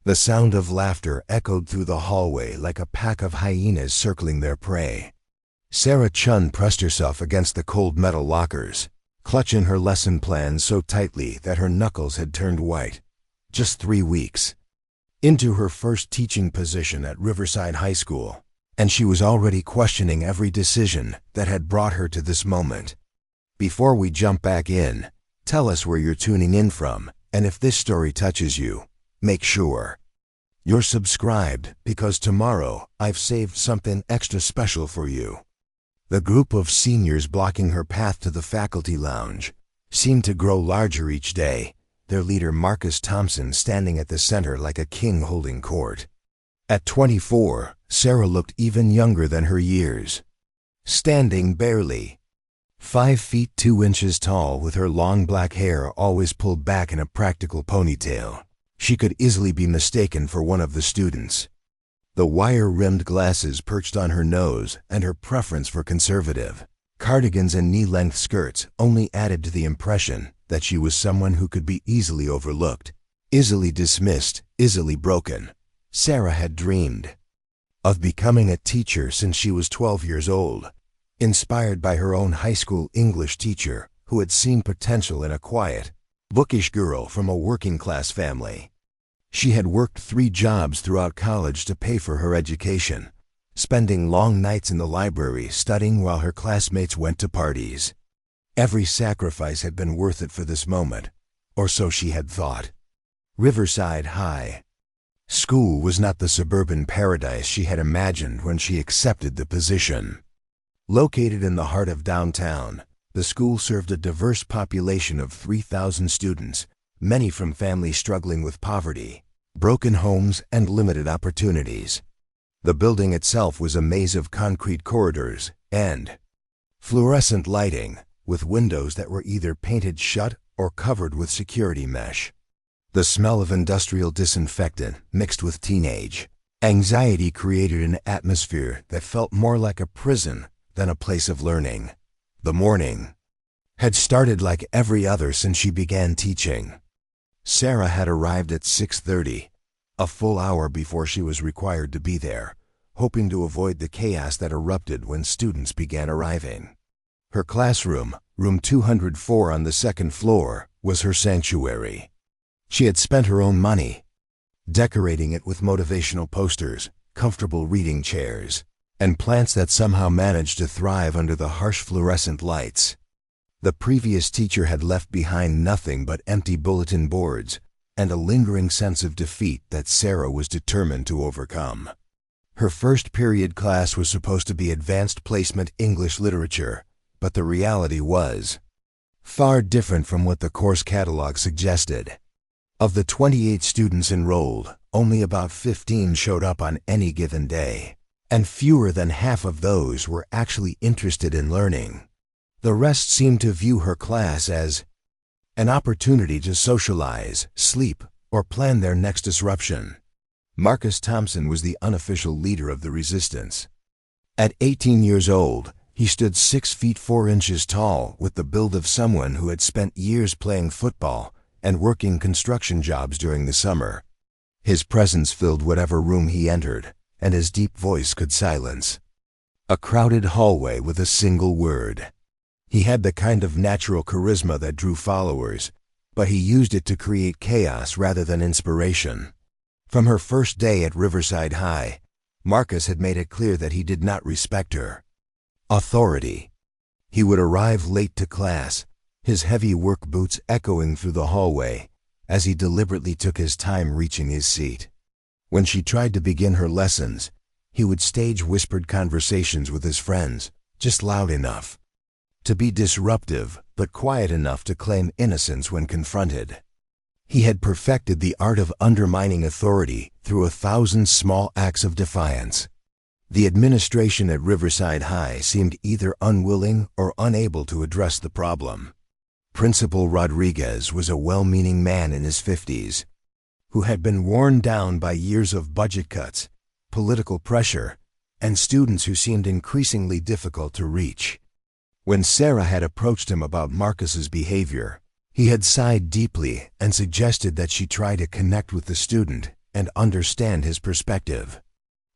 The sound of laughter echoed through the hallway like a pack of hyenas circling their prey. Sarah Chun pressed herself against the cold metal lockers, clutching her lesson plans so tightly that her knuckles had turned white. Just 3 weeks into her first teaching position at Riverside High School, and she was already questioning every decision that had brought her to this moment. Before we jump back in, tell us where you're tuning in from, and if this story touches you, make sure you're subscribed, because tomorrow I've saved something extra special for you. The group of seniors blocking her path to the faculty lounge seemed to grow larger each day, their leader Marcus Thompson standing at the center like a king holding court. At 24, Sarah looked even younger than her years. Standing barely 5 feet 2 inches tall with her long black hair always pulled back in a practical ponytail, she could easily be mistaken for one of the students. The wire-rimmed glasses perched on her nose and her preference for conservative cardigans and knee-length skirts only added to the impression that she was someone who could be easily overlooked, easily dismissed, easily broken. Sarah had dreamed of becoming a teacher since she was 12 years old, inspired by her own high school English teacher who had seen potential in a quiet, bookish girl from a working-class family. She had worked 3 jobs throughout college to pay for her education, spending long nights in the library studying while her classmates went to parties. Every sacrifice had been worth it for this moment, or so she had thought. Riverside High School was not the suburban paradise she had imagined when she accepted the position. Located in the heart of downtown, the school served a diverse population of 3,000 students, many from families struggling with poverty, broken homes, and limited opportunities. The building itself was a maze of concrete corridors and fluorescent lighting, with windows that were either painted shut or covered with security mesh. The smell of industrial disinfectant mixed with teenage anxiety created an atmosphere that felt more like a prison than a place of learning. The morning had started like every other since she began teaching. Sarah had arrived at 6:30, a full hour before she was required to be there, hoping to avoid the chaos that erupted when students began arriving. Her classroom, room 204 on the 2nd floor, was her sanctuary. She had spent her own money decorating it with motivational posters, comfortable reading chairs, and plants that somehow managed to thrive under the harsh fluorescent lights. The previous teacher had left behind nothing but empty bulletin boards and a lingering sense of defeat that Sarah was determined to overcome. Her first period class was supposed to be advanced placement English literature, but the reality was far different from what the course catalog suggested. Of the 28 students enrolled, only about 15 showed up on any given day, and fewer than half of those were actually interested in learning. The rest seemed to view her class as an opportunity to socialize, sleep, or plan their next disruption. Marcus Thompson was the unofficial leader of the resistance. At 18 years old, he stood 6 feet 4 inches tall with the build of someone who had spent years playing football and working construction jobs during the summer. His presence filled whatever room he entered, and his deep voice could silence a crowded hallway with a single word. He had the kind of natural charisma that drew followers, but he used it to create chaos rather than inspiration. From her first day at Riverside High, Marcus had made it clear that he did not respect her authority. He would arrive late to class, his heavy work boots echoing through the hallway, as he deliberately took his time reaching his seat. When she tried to begin her lessons, he would stage whispered conversations with his friends, just loud enough to be disruptive, but quiet enough to claim innocence when confronted. He had perfected the art of undermining authority through 1,000 small acts of defiance. The administration at Riverside High seemed either unwilling or unable to address the problem. Principal Rodriguez was a well-meaning man in his 50s, who had been worn down by years of budget cuts, political pressure, and students who seemed increasingly difficult to reach. When Sarah had approached him about Marcus's behavior, he had sighed deeply and suggested that she try to connect with the student and understand his perspective.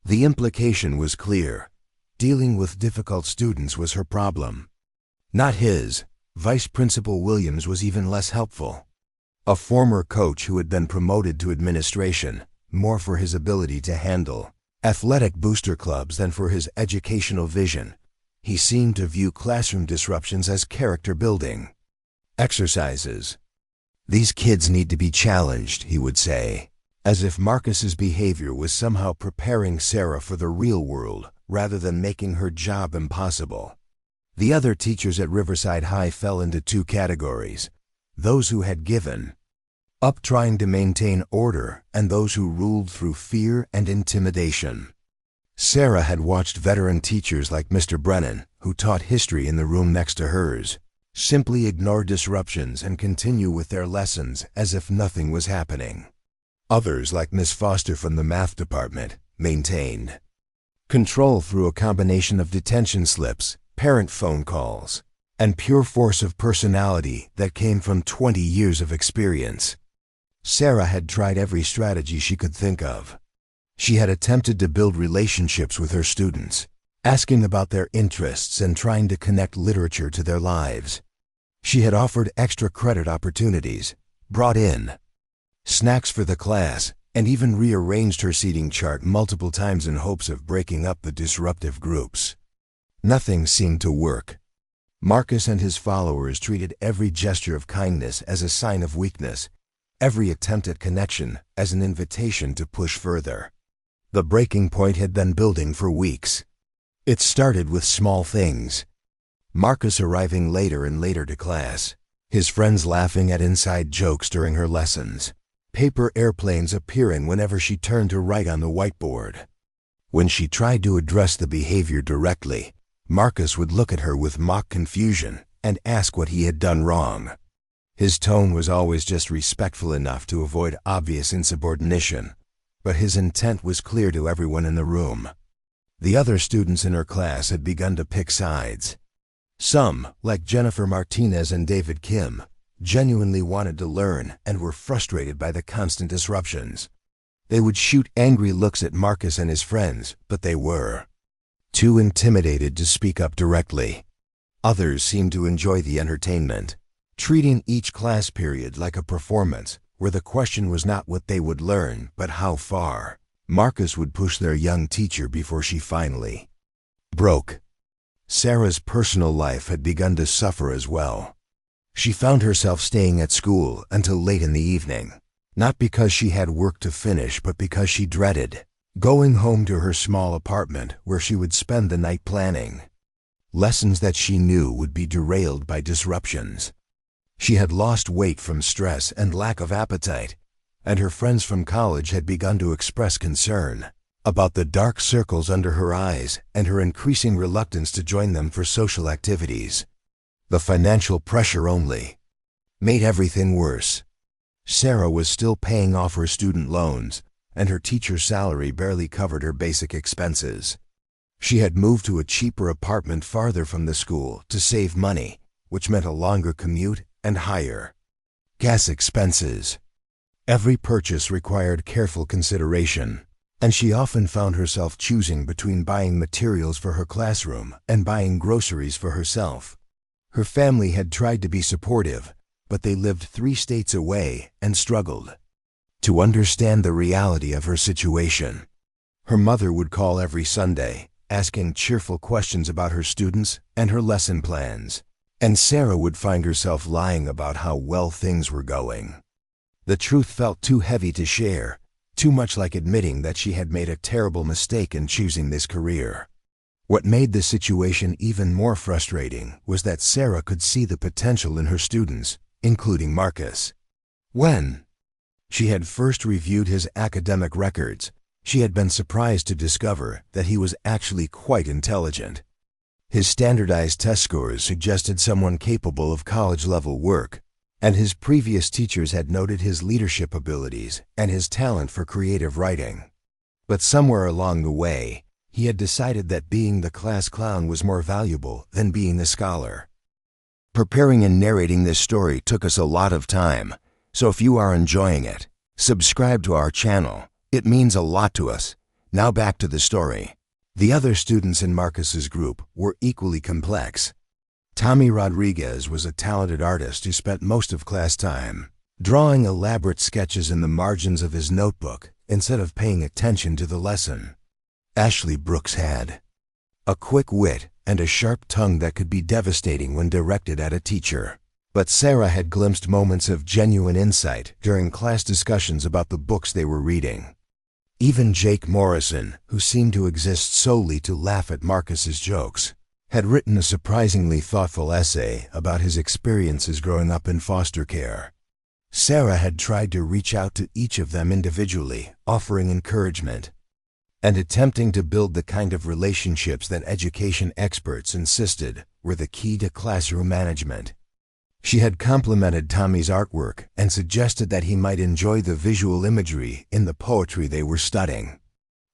The implication was clear. Dealing with difficult students was her problem, not his. Vice Principal Williams was even less helpful. A former coach who had been promoted to administration, more for his ability to handle athletic booster clubs than for his educational vision, he seemed to view classroom disruptions as character building exercises. "These kids need to be challenged," he would say, as if Marcus's behavior was somehow preparing Sarah for the real world rather than making her job impossible. The other teachers at Riverside High fell into two categories: those who had given up trying to maintain order and those who ruled through fear and intimidation. Sarah had watched veteran teachers like Mr. Brennan, who taught history in the room next to hers, simply ignore disruptions and continue with their lessons as if nothing was happening. Others, like Miss Foster from the math department, maintained control through a combination of detention slips, parent phone calls, and pure force of personality that came from 20 years of experience. Sarah had tried every strategy she could think of. She had attempted to build relationships with her students, asking about their interests and trying to connect literature to their lives. She had offered extra credit opportunities, brought in snacks for the class, and even rearranged her seating chart multiple times in hopes of breaking up the disruptive groups. Nothing seemed to work. Marcus and his followers treated every gesture of kindness as a sign of weakness, every attempt at connection as an invitation to push further. The breaking point had been building for weeks. It started with small things. Marcus arriving later and later to class, his friends laughing at inside jokes during her lessons, paper airplanes appearing whenever she turned to write on the whiteboard. When she tried to address the behavior directly, Marcus would look at her with mock confusion and ask what he had done wrong. His tone was always just respectful enough to avoid obvious insubordination, but his intent was clear to everyone in the room. The other students in her class had begun to pick sides. Some, like Jennifer Martinez and David Kim, genuinely wanted to learn and were frustrated by the constant disruptions. They would shoot angry looks at Marcus and his friends, but they were too intimidated to speak up directly. Others seemed to enjoy the entertainment, treating each class period like a performance where the question was not what they would learn, but how far Marcus would push their young teacher before she finally broke. Sarah's personal life had begun to suffer as well. She found herself staying at school until late in the evening, not because she had work to finish, but because she dreaded going home to her small apartment where she would spend the night planning lessons that she knew would be derailed by disruptions. She had lost weight from stress and lack of appetite, and her friends from college had begun to express concern about the dark circles under her eyes and her increasing reluctance to join them for social activities. The financial pressure only made everything worse. Sarah was still paying off her student loans, and her teacher's salary barely covered her basic expenses. She had moved to a cheaper apartment farther from the school to save money, which meant a longer commute and higher gas expenses. Every purchase required careful consideration, and she often found herself choosing between buying materials for her classroom and buying groceries for herself. Her family had tried to be supportive, but they lived 3 states away and struggled to understand the reality of her situation. Her mother would call every Sunday, asking cheerful questions about her students and her lesson plans, and Sarah would find herself lying about how well things were going. The truth felt too heavy to share, too much like admitting that she had made a terrible mistake in choosing this career. What made the situation even more frustrating was that Sarah could see the potential in her students, including Marcus. When she had first reviewed his academic records, she had been surprised to discover that he was actually quite intelligent. His standardized test scores suggested someone capable of college-level work, and his previous teachers had noted his leadership abilities and his talent for creative writing. But somewhere along the way, he had decided that being the class clown was more valuable than being a scholar. Preparing and narrating this story took us a lot of time, so if you are enjoying it, subscribe to our channel It means a lot to us. Now back to the story. The other students in Marcus's group were equally complex. Tommy Rodriguez was a talented artist who spent most of class time drawing elaborate sketches in the margins of his notebook instead of paying attention to the lesson. Ashley Brooks had a quick wit and a sharp tongue that could be devastating when directed at a teacher. But Sarah had glimpsed moments of genuine insight during class discussions about the books they were reading. Even Jake Morrison, who seemed to exist solely to laugh at Marcus's jokes, had written a surprisingly thoughtful essay about his experiences growing up in foster care. Sarah had tried to reach out to each of them individually, offering encouragement and attempting to build the kind of relationships that education experts insisted were the key to classroom management. She had complimented Tommy's artwork and suggested that he might enjoy the visual imagery in the poetry they were studying.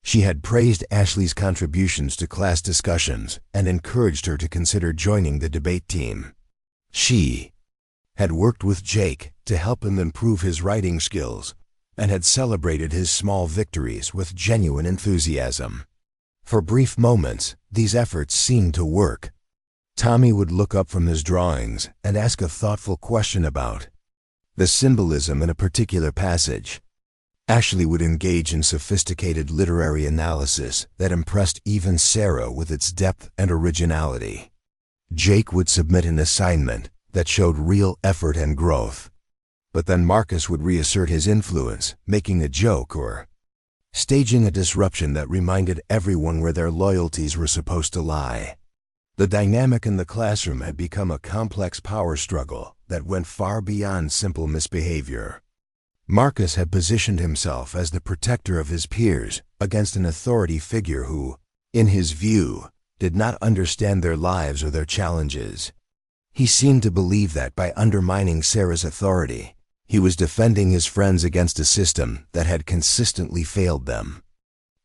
She had praised Ashley's contributions to class discussions and encouraged her to consider joining the debate team. She had worked with Jake to help him improve his writing skills and had celebrated his small victories with genuine enthusiasm. For brief moments, these efforts seemed to work. Tommy would look up from his drawings and ask a thoughtful question about the symbolism in a particular passage. Ashley would engage in sophisticated literary analysis that impressed even Sarah with its depth and originality. Jake would submit an assignment that showed real effort and growth. But then Marcus would reassert his influence, making a joke or staging a disruption that reminded everyone where their loyalties were supposed to lie. The dynamic in the classroom had become a complex power struggle that went far beyond simple misbehavior. Marcus had positioned himself as the protector of his peers against an authority figure who, in his view, did not understand their lives or their challenges. He seemed to believe that by undermining Sarah's authority, he was defending his friends against a system that had consistently failed them.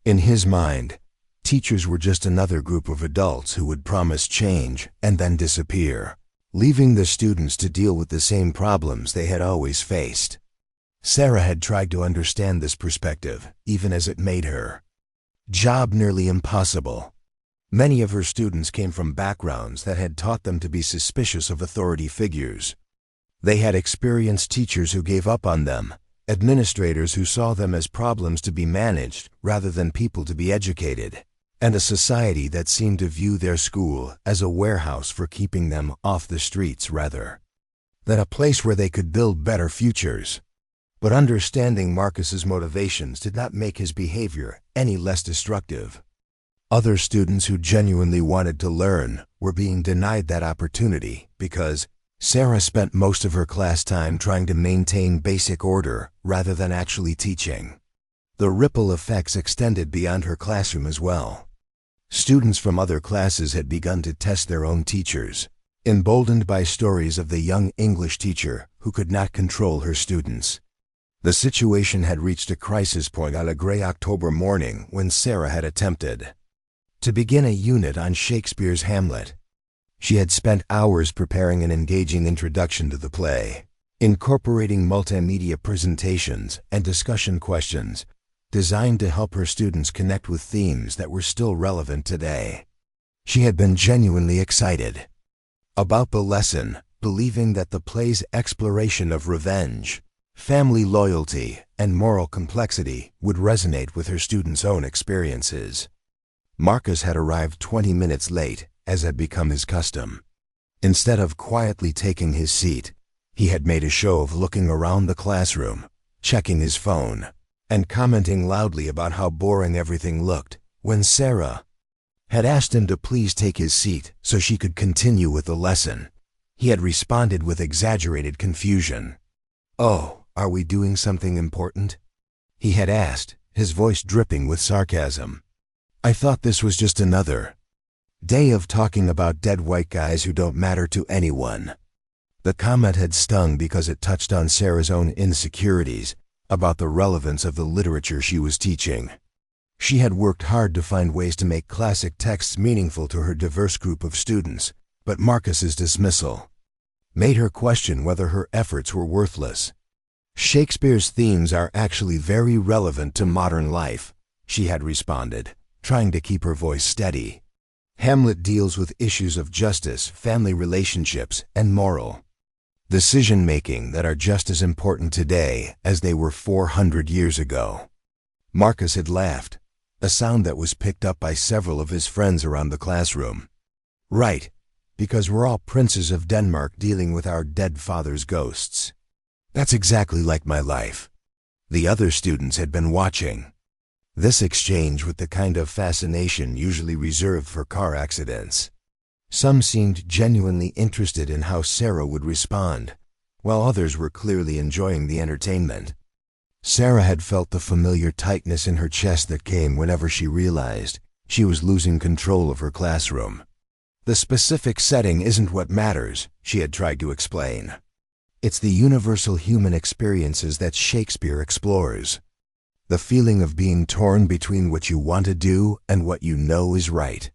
In his mind, teachers were just another group of adults who would promise change and then disappear, leaving the students to deal with the same problems they had always faced. Sarah had tried to understand this perspective, even as it made her job nearly impossible. Many of her students came from backgrounds that had taught them to be suspicious of authority figures. They had experienced teachers who gave up on them, administrators who saw them as problems to be managed rather than people to be educated, and a society that seemed to view their school as a warehouse for keeping them off the streets rather than a place where they could build better futures. But understanding Marcus's motivations did not make his behavior any less destructive. Other students who genuinely wanted to learn were being denied that opportunity because Sarah spent most of her class time trying to maintain basic order rather than actually teaching. The ripple effects extended beyond her classroom as well. Students from other classes had begun to test their own teachers, emboldened by stories of the young English teacher who could not control her students. The situation had reached a crisis point on a gray October morning when Sarah had attempted to begin a unit on Shakespeare's Hamlet. She had spent hours preparing an engaging introduction to the play, incorporating multimedia presentations and discussion questions designed to help her students connect with themes that were still relevant today. She had been genuinely excited about the lesson, believing that the play's exploration of revenge, family loyalty, and moral complexity would resonate with her students' own experiences. Marcus had arrived 20 minutes late, as had become his custom. Instead of quietly taking his seat, he had made a show of looking around the classroom, checking his phone, and commenting loudly about how boring everything looked. When Sarah had asked him to please take his seat so she could continue with the lesson, he had responded with exaggerated confusion. "Oh, are we doing something important?" he had asked, his voice dripping with sarcasm. "I thought this was just another day of talking about dead white guys who don't matter to anyone." The comment had stung because it touched on Sarah's own insecurities about the relevance of the literature she was teaching. She had worked hard to find ways to make classic texts meaningful to her diverse group of students, but Marcus's dismissal made her question whether her efforts were worthless. Shakespeare's themes are actually very relevant to modern life, she had responded, trying to keep her voice steady. Hamlet deals with issues of justice, family relationships, and moral decision-making that are just as important today as they were 400 years ago. Marcus had laughed, a sound that was picked up by several of his friends around the classroom. Right, because we're all princes of Denmark dealing with our dead father's ghosts. That's exactly like my life. The other students had been watching this exchange with the kind of fascination usually reserved for car accidents. Some seemed genuinely interested in how Sarah would respond, while others were clearly enjoying the entertainment. Sarah had felt the familiar tightness in her chest that came whenever she realized she was losing control of her classroom. The specific setting isn't what matters, she had tried to explain. It's the universal human experiences that Shakespeare explores. The feeling of being torn between what you want to do and what you know is right.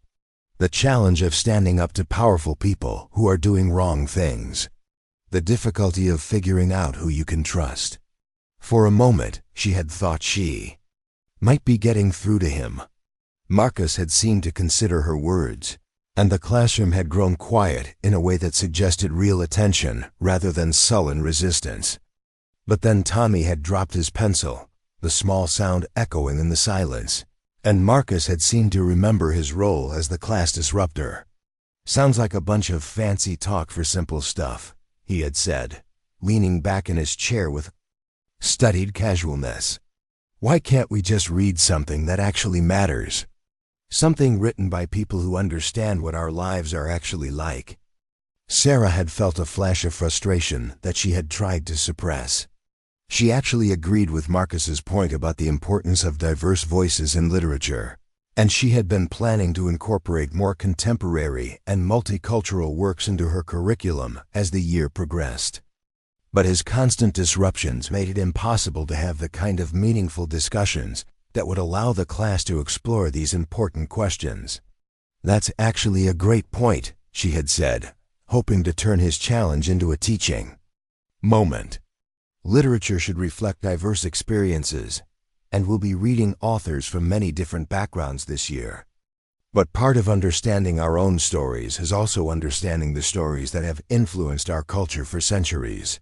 The challenge of standing up to powerful people who are doing wrong things. The difficulty of figuring out who you can trust. For a moment, she had thought she might be getting through to him. Marcus had seemed to consider her words, and the classroom had grown quiet in a way that suggested real attention rather than sullen resistance. But then Tommy had dropped his pencil, the small sound echoing in the silence, and Marcus had seemed to remember his role as the class disruptor. "Sounds like a bunch of fancy talk for simple stuff," he had said, leaning back in his chair with studied casualness. "Why can't we just read something that actually matters? Something written by people who understand what our lives are actually like." Sarah had felt a flash of frustration that she had tried to suppress. She actually agreed with Marcus's point about the importance of diverse voices in literature, and she had been planning to incorporate more contemporary and multicultural works into her curriculum as the year progressed. But his constant disruptions made it impossible to have the kind of meaningful discussions that would allow the class to explore these important questions. "That's actually a great point," she had said, hoping to turn his challenge into a teaching moment. "Literature should reflect diverse experiences, and we'll be reading authors from many different backgrounds this year. But part of understanding our own stories is also understanding the stories that have influenced our culture for centuries."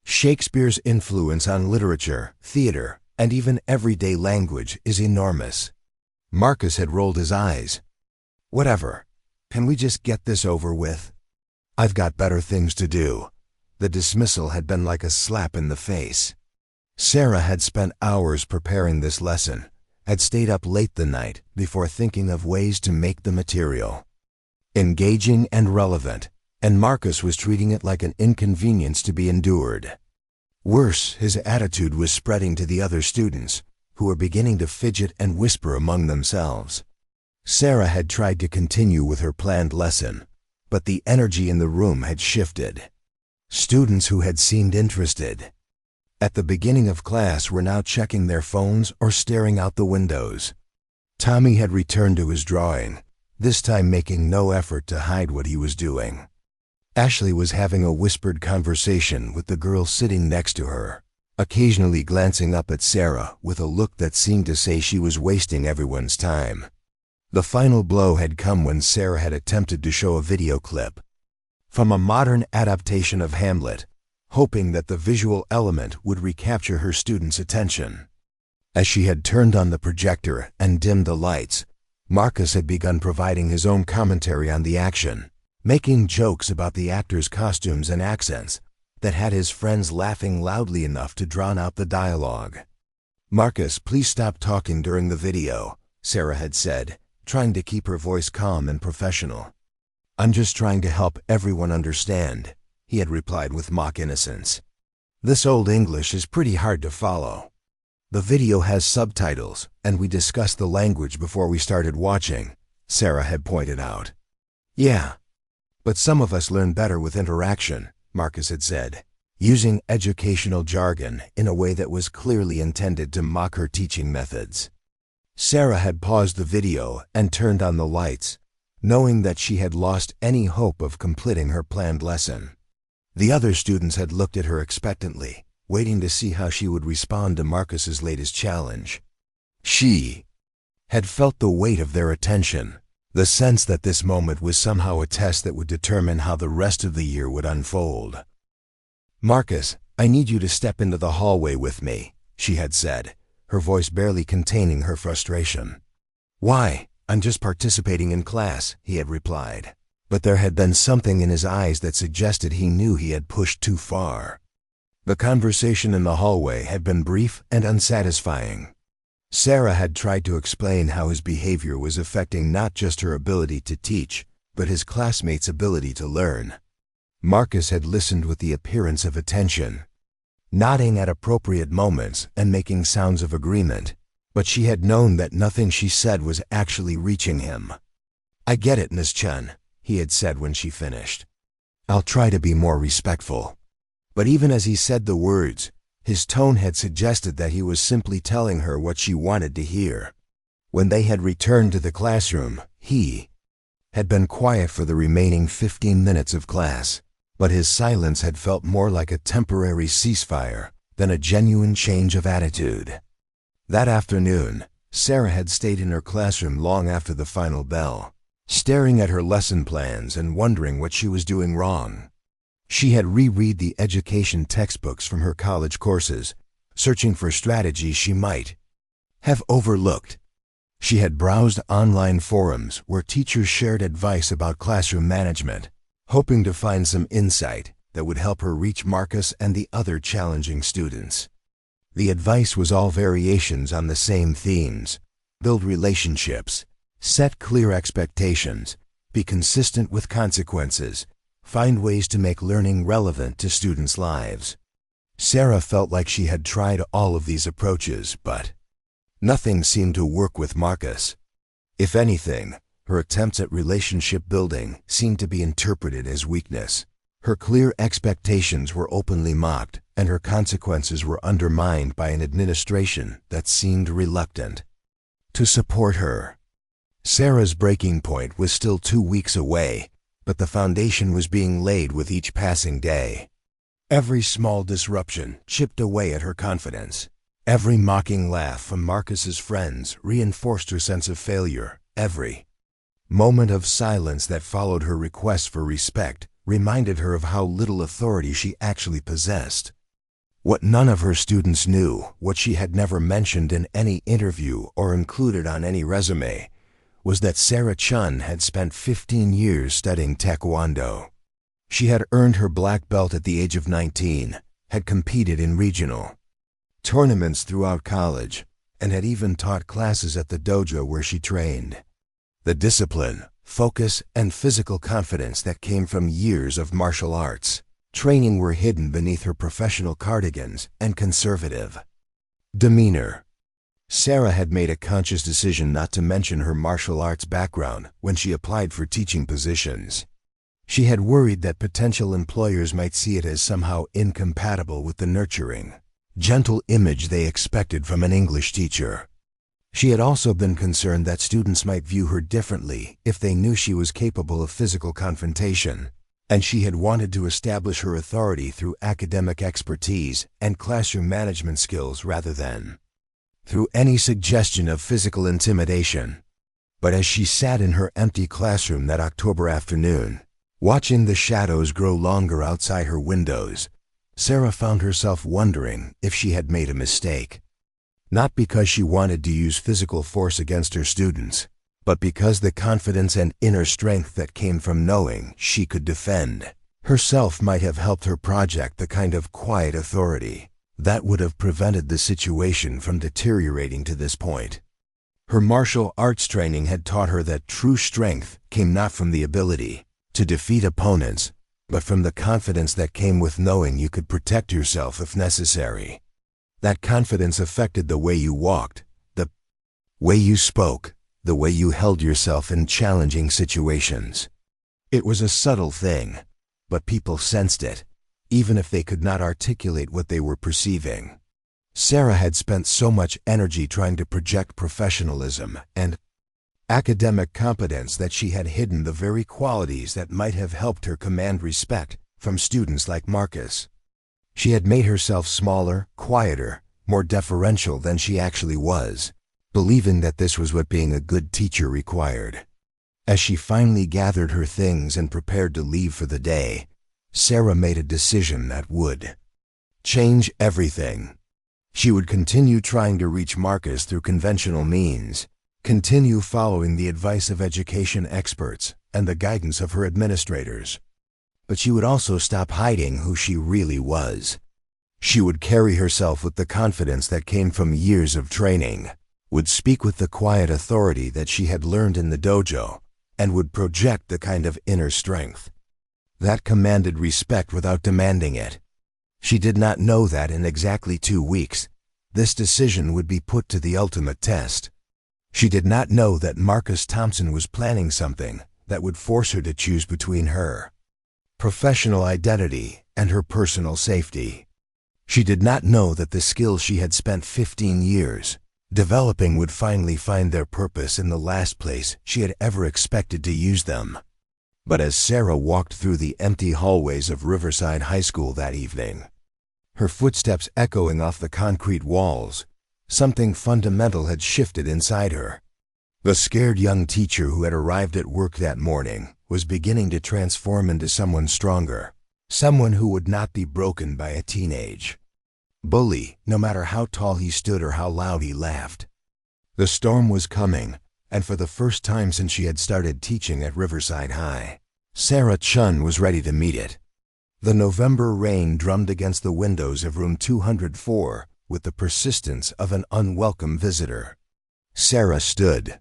Shakespeare's influence on literature, theater, and even everyday language is enormous. Marcus had rolled his eyes. "Whatever. Can we just get this over with? I've got better things to do." The dismissal had been like a slap in the face. Sarah had spent hours preparing this lesson, had stayed up late the night before thinking of ways to make the material engaging and relevant, and Marcus was treating it like an inconvenience to be endured. Worse, his attitude was spreading to the other students, who were beginning to fidget and whisper among themselves. Sarah had tried to continue with her planned lesson, but the energy in the room had shifted. Students who had seemed interested at the beginning of class were now checking their phones or staring out the windows. Tommy had returned to his drawing, this time making no effort to hide what he was doing. Ashley was having a whispered conversation with the girl sitting next to her, occasionally glancing up at Sarah with a look that seemed to say she was wasting everyone's time. The final blow had come when Sarah had attempted to show a video clip from a modern adaptation of Hamlet, hoping that the visual element would recapture her students' attention. As she had turned on the projector and dimmed the lights, Marcus had begun providing his own commentary on the action, making jokes about the actors' costumes and accents that had his friends laughing loudly enough to drown out the dialogue. "Marcus, please stop talking during the video," Sarah had said, trying to keep her voice calm and professional. "I'm just trying to help everyone understand," he had replied with mock innocence. "This old English is pretty hard to follow. The video has subtitles, and we discussed the language before we started watching," Sarah had pointed out. "Yeah, but some of us learn better with interaction," Marcus had said, using educational jargon in a way that was clearly intended to mock her teaching methods. Sarah had paused the video and turned on the lights, knowing that she had lost any hope of completing her planned lesson. The other students had looked at her expectantly, waiting to see how she would respond to Marcus's latest challenge. She had felt the weight of their attention, the sense that this moment was somehow a test that would determine how the rest of the year would unfold. "Marcus, I need you to step into the hallway with me," she had said, her voice barely containing her frustration. "Why? I'm just participating in class," he had replied. But there had been something in his eyes that suggested he knew he had pushed too far. The conversation in the hallway had been brief and unsatisfying. Sarah had tried to explain how his behavior was affecting not just her ability to teach, but his classmates' ability to learn. Marcus had listened with the appearance of attention, nodding at appropriate moments and making sounds of agreement, but she had known that nothing she said was actually reaching him. "I get it, Miss Chen," he had said when she finished. "I'll try to be more respectful." But even as he said the words, his tone had suggested that he was simply telling her what she wanted to hear. When they had returned to the classroom, he had been quiet for the remaining 15 minutes of class, but his silence had felt more like a temporary ceasefire than a genuine change of attitude. That afternoon, Sarah had stayed in her classroom long after the final bell, staring at her lesson plans and wondering what she was doing wrong. She had reread the education textbooks from her college courses, searching for strategies she might have overlooked. She had browsed online forums where teachers shared advice about classroom management, hoping to find some insight that would help her reach Marcus and the other challenging students. The advice was all variations on the same themes: build relationships, set clear expectations, be consistent with consequences, find ways to make learning relevant to students' lives. Sarah felt like she had tried all of these approaches, but nothing seemed to work with Marcus. If anything, her attempts at relationship building seemed to be interpreted as weakness. Her clear expectations were openly mocked, and her consequences were undermined by an administration that seemed reluctant to support her. Sarah's breaking point was still 2 weeks away, but the foundation was being laid with each passing day. Every small disruption chipped away at her confidence. Every mocking laugh from Marcus's friends reinforced her sense of failure. Every moment of silence that followed her request for respect reminded her of how little authority she actually possessed. What none of her students knew, what she had never mentioned in any interview or included on any resume, was that Sarah Chun had spent 15 years studying Taekwondo. She had earned her black belt at the age of 19, had competed in regional tournaments throughout college, and had even taught classes at the dojo where she trained. The discipline, focus, and physical confidence that came from years of martial arts training were hidden beneath her professional cardigans and conservative demeanor. Sarah had made a conscious decision not to mention her martial arts background when she applied for teaching positions. She had worried that potential employers might see it as somehow incompatible with the nurturing, gentle image they expected from an English teacher. She had also been concerned that students might view her differently if they knew she was capable of physical confrontation, and she had wanted to establish her authority through academic expertise and classroom management skills rather than through any suggestion of physical intimidation. But as she sat in her empty classroom that October afternoon, watching the shadows grow longer outside her windows, Sarah found herself wondering if she had made a mistake. Not because she wanted to use physical force against her students, but because the confidence and inner strength that came from knowing she could defend herself might have helped her project the kind of quiet authority that would have prevented the situation from deteriorating to this point. Her martial arts training had taught her that true strength came not from the ability to defeat opponents, but from the confidence that came with knowing you could protect yourself if necessary. That confidence affected the way you walked, the way you spoke, the way you held yourself in challenging situations. It was a subtle thing, but people sensed it, even if they could not articulate what they were perceiving. Sarah had spent so much energy trying to project professionalism and academic competence that she had hidden the very qualities that might have helped her command respect from students like Marcus. She had made herself smaller, quieter, more deferential than she actually was, believing that this was what being a good teacher required. As she finally gathered her things and prepared to leave for the day, Sarah made a decision that would change everything. She would continue trying to reach Marcus through conventional means, continue following the advice of education experts and the guidance of her administrators. But she would also stop hiding who she really was. She would carry herself with the confidence that came from years of training, would speak with the quiet authority that she had learned in the dojo, and would project the kind of inner strength that commanded respect without demanding it. She did not know that in exactly 2 weeks, this decision would be put to the ultimate test. She did not know that Marcus Thompson was planning something that would force her to choose between her professional identity and her personal safety. She did not know that the skills she had spent 15 years developing would finally find their purpose in the last place she had ever expected to use them. But as Sarah walked through the empty hallways of Riverside High School that evening, her footsteps echoing off the concrete walls, something fundamental had shifted inside her. The scared young teacher who had arrived at work that morning was beginning to transform into someone stronger, someone who would not be broken by a teenage bully, no matter how tall he stood or how loud he laughed. The storm was coming, and for the first time since she had started teaching at Riverside High, Sarah Chun was ready to meet it. The November rain drummed against the windows of room 204 with the persistence of an unwelcome visitor. Sarah stood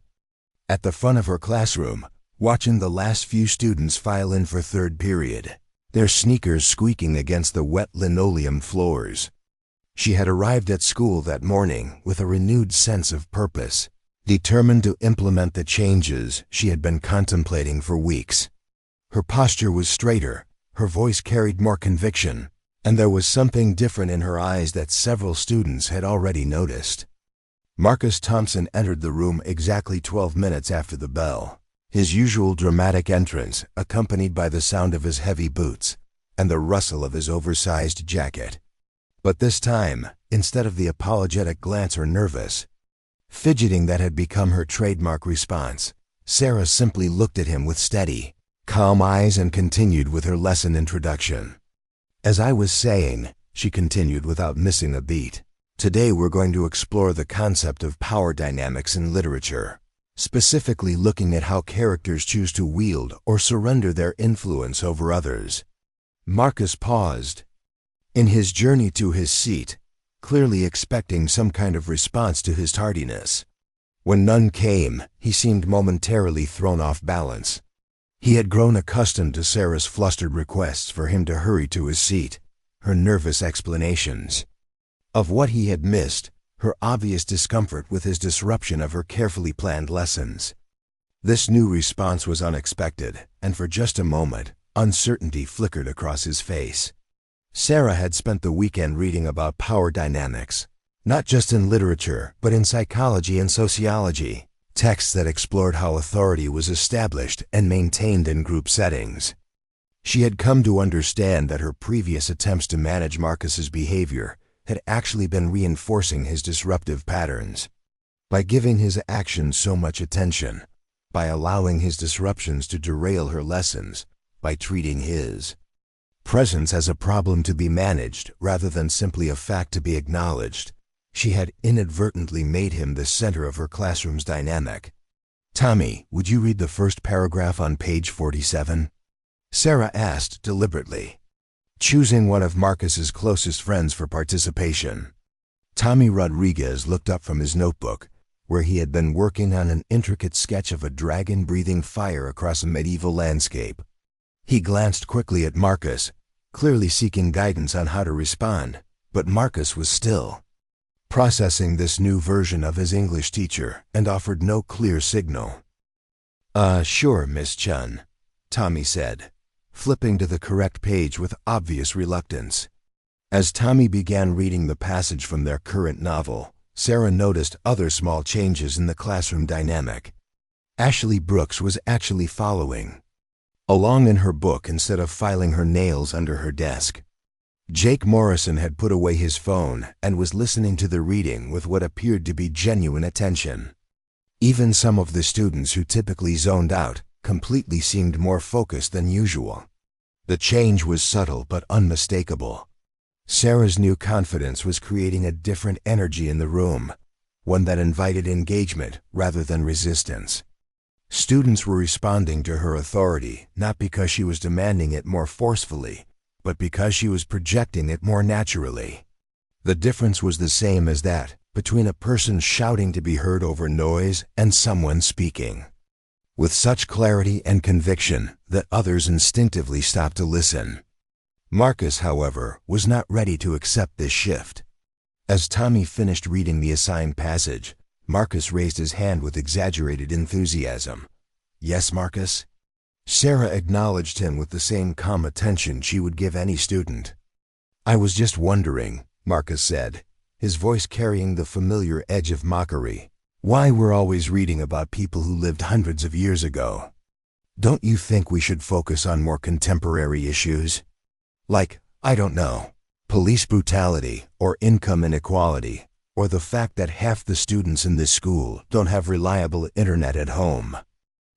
at the front of her classroom, watching the last few students file in for third period, their sneakers squeaking against the wet linoleum floors. She had arrived at school that morning with a renewed sense of purpose, determined to implement the changes she had been contemplating for weeks. Her posture was straighter, her voice carried more conviction, and there was something different in her eyes that several students had already noticed. Marcus Thompson entered the room exactly 12 minutes after the bell, his usual dramatic entrance accompanied by the sound of his heavy boots and the rustle of his oversized jacket. But this time, instead of the apologetic glance or nervous fidgeting that had become her trademark response, Sarah simply looked at him with steady, calm eyes and continued with her lesson introduction. "As I was saying," she continued without missing a beat, "today we're going to explore the concept of power dynamics in literature, specifically looking at how characters choose to wield or surrender their influence over others." Marcus paused in his journey to his seat, clearly expecting some kind of response to his tardiness. When none came, he seemed momentarily thrown off balance. He had grown accustomed to Sarah's flustered requests for him to hurry to his seat, her nervous explanations of what he had missed, her obvious discomfort with his disruption of her carefully planned lessons. This new response was unexpected, and for just a moment, uncertainty flickered across his face. Sarah had spent the weekend reading about power dynamics, not just in literature, but in psychology and sociology, texts that explored how authority was established and maintained in group settings. She had come to understand that her previous attempts to manage Marcus's behavior had actually been reinforcing his disruptive patterns. By giving his actions so much attention, by allowing his disruptions to derail her lessons, by treating his presence as a problem to be managed rather than simply a fact to be acknowledged, she had inadvertently made him the center of her classroom's dynamic. "Tommy, would you read the first paragraph on page 47? Sarah asked deliberately, choosing one of Marcus's closest friends for participation. Tommy Rodriguez looked up from his notebook, where he had been working on an intricate sketch of a dragon breathing fire across a medieval landscape. He glanced quickly at Marcus, clearly seeking guidance on how to respond, but Marcus was still processing this new version of his English teacher and offered no clear signal. Sure, Miss Chun," Tommy said, flipping to the correct page with obvious reluctance. As Tommy began reading the passage from their current novel, Sarah noticed other small changes in the classroom dynamic. Ashley Brooks was actually following along in her book instead of filing her nails under her desk. Jake Morrison had put away his phone and was listening to the reading with what appeared to be genuine attention. Even some of the students who typically zoned out completely seemed more focused than usual. The change was subtle but unmistakable. Sarah's new confidence was creating a different energy in the room, one that invited engagement rather than resistance. Students were responding to her authority not because she was demanding it more forcefully, but because she was projecting it more naturally. The difference was the same as that between a person shouting to be heard over noise and someone speaking with such clarity and conviction that others instinctively stopped to listen. Marcus, however, was not ready to accept this shift. As Tommy finished reading the assigned passage, Marcus raised his hand with exaggerated enthusiasm. "Yes, Marcus?" Sarah acknowledged him with the same calm attention she would give any student. "I was just wondering," Marcus said, his voice carrying the familiar edge of mockery, "why we're always reading about people who lived hundreds of years ago. Don't you think we should focus on more contemporary issues? Like, I don't know, police brutality or income inequality, or the fact that half the students in this school don't have reliable internet at home."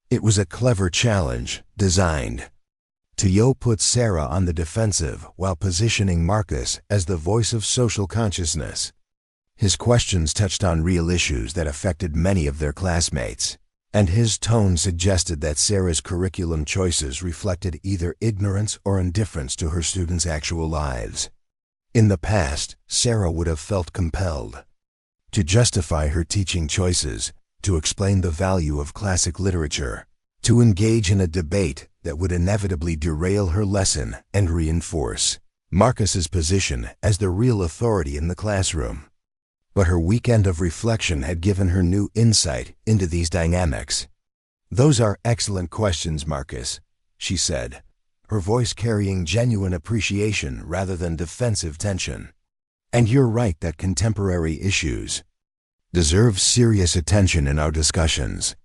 It was a clever challenge, designed to put Sarah on the defensive while positioning Marcus as the voice of social consciousness. His questions touched on real issues that affected many of their classmates, and his tone suggested that Sarah's curriculum choices reflected either ignorance or indifference to her students' actual lives. In the past, Sarah would have felt compelled to justify her teaching choices, to explain the value of classic literature, to engage in a debate that would inevitably derail her lesson and reinforce Marcus's position as the real authority in the classroom. But her weekend of reflection had given her new insight into these dynamics. "Those are excellent questions, Marcus," she said, her voice carrying genuine appreciation rather than defensive tension. "And you're right that contemporary issues deserve serious attention in our discussions.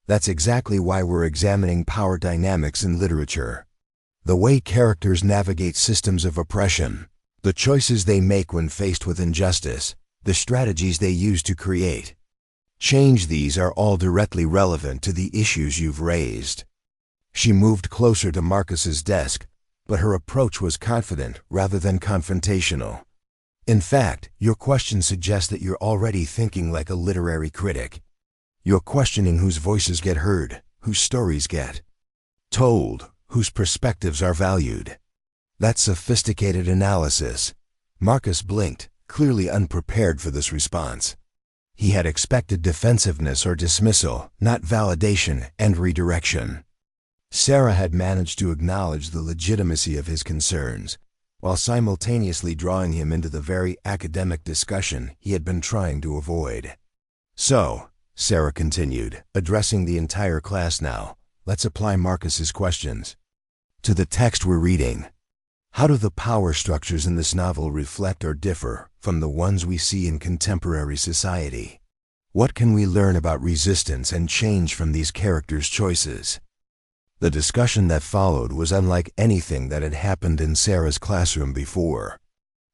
That's exactly why we're examining power dynamics in literature. The way characters navigate systems of oppression, the choices they make when faced with injustice, the strategies they use to create change. These are all directly relevant to the issues you've raised." She moved closer to Marcus's desk, but her approach was confident rather than confrontational. "In fact, your question suggests that you're already thinking like a literary critic. You're questioning whose voices get heard, whose stories get told, whose perspectives are valued. That's sophisticated analysis." Marcus blinked, clearly unprepared for this response. He had expected defensiveness or dismissal, not validation and redirection. Sarah had managed to acknowledge the legitimacy of his concerns, while simultaneously drawing him into the very academic discussion he had been trying to avoid. "So," Sarah continued, addressing the entire class now, "let's apply Marcus's questions to the text we're reading. How do the power structures in this novel reflect or differ from the ones we see in contemporary society? What can we learn about resistance and change from these characters' choices?" The discussion that followed was unlike anything that had happened in Sarah's classroom before.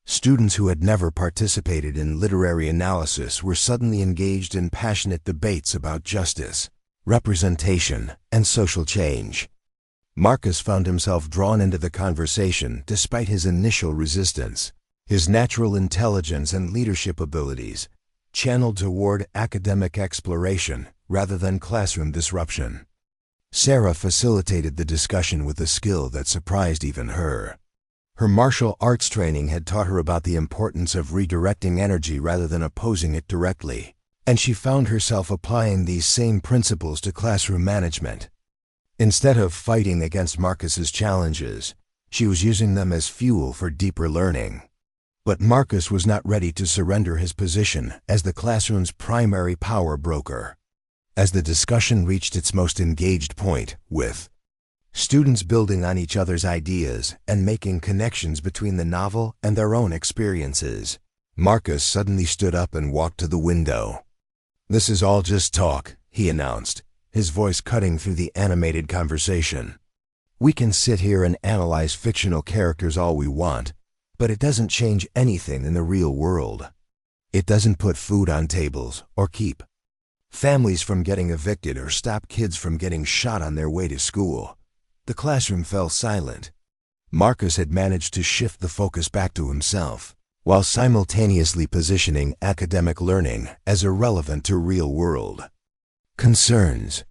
Students who had never participated in literary analysis were suddenly engaged in passionate debates about justice, representation, and social change. Marcus found himself drawn into the conversation despite his initial resistance. His natural intelligence and leadership abilities channeled toward academic exploration rather than classroom disruption. Sarah facilitated the discussion with a skill that surprised even her. Her martial arts training had taught her about the importance of redirecting energy rather than opposing it directly, and she found herself applying these same principles to classroom management. Instead of fighting against Marcus's challenges, she was using them as fuel for deeper learning. But Marcus was not ready to surrender his position as the classroom's primary power broker. As the discussion reached its most engaged point, with students building on each other's ideas and making connections between the novel and their own experiences, Marcus suddenly stood up and walked to the window. "This is all just talk," he announced, his voice cutting through the animated conversation. "We can sit here and analyze fictional characters all we want, but it doesn't change anything in the real world. It doesn't put food on tables or keep families from getting evicted or stop kids from getting shot on their way to school. The classroom fell silent. Marcus had managed to shift the focus back to himself, while simultaneously positioning academic learning as irrelevant to real-world concerns.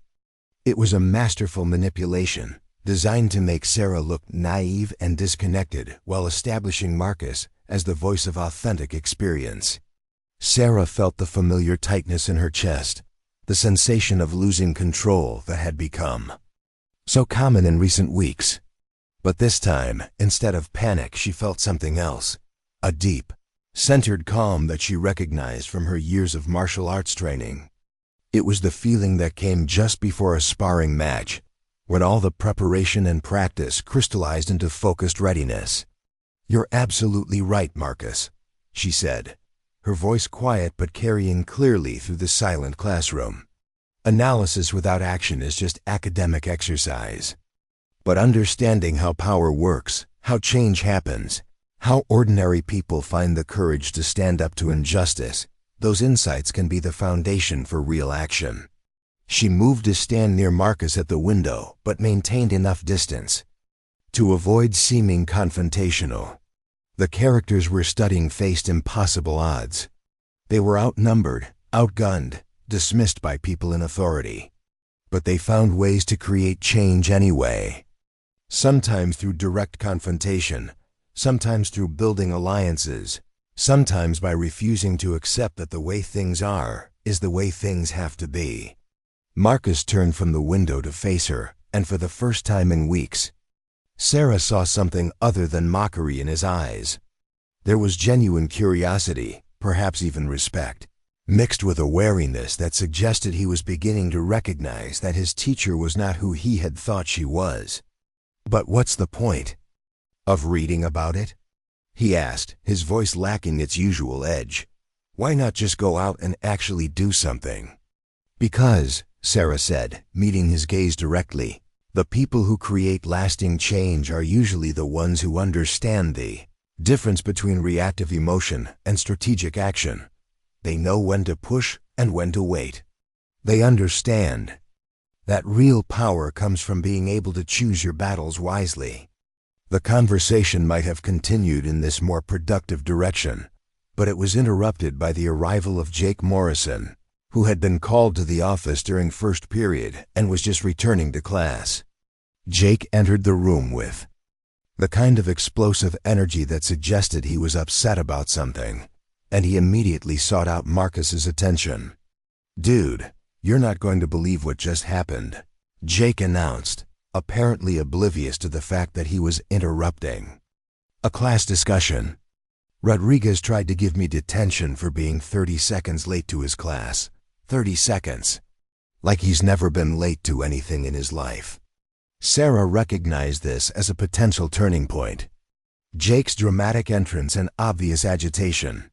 It was a masterful manipulation, designed to make Sarah look naive and disconnected while establishing Marcus as the voice of authentic experience. Sarah felt the familiar tightness in her chest, the sensation of losing control that had become so common in recent weeks. But this time, instead of panic, she felt something else, a deep, centered calm that she recognized from her years of martial arts training. It was the feeling that came just before a sparring match, when all the preparation and practice crystallized into focused readiness. "You're absolutely right, Marcus," she said, her voice quiet but carrying clearly through the silent classroom. "Analysis without action is just academic exercise. But understanding how power works, how change happens, how ordinary people find the courage to stand up to injustice, those insights can be the foundation for real action." She moved to stand near Marcus at the window, but maintained enough distance to avoid seeming confrontational. The characters we're studying faced impossible odds. They were outnumbered, outgunned, dismissed by people in authority. But they found ways to create change anyway. Sometimes through direct confrontation, sometimes through building alliances, sometimes by refusing to accept that the way things are is the way things have to be. Marcus turned from the window to face her, and for the first time in weeks, Sarah saw something other than mockery in his eyes. There was genuine curiosity, perhaps even respect, mixed with a wariness that suggested he was beginning to recognize that his teacher was not who he had thought she was. "But what's the point of reading about it?" he asked, his voice lacking its usual edge. "Why not just go out and actually do something?" "Because," Sarah said, meeting his gaze directly, "the people who create lasting change are usually the ones who understand the difference between reactive emotion and strategic action. They know when to push and when to wait. They understand that real power comes from being able to choose your battles wisely." The conversation might have continued in this more productive direction, but it was interrupted by the arrival of Jake Morrison, who had been called to the office during first period and was just returning to class. Jake entered the room with the kind of explosive energy that suggested he was upset about something, and he immediately sought out Marcus's attention. "Dude, you're not going to believe what just happened," Jake announced, apparently oblivious to the fact that he was interrupting a class discussion. "Rodriguez tried to give me detention for being 30 seconds late to his class. 30 seconds. Like he's never been late to anything in his life." Sarah recognized this as a potential turning point. Jake's dramatic entrance and obvious agitation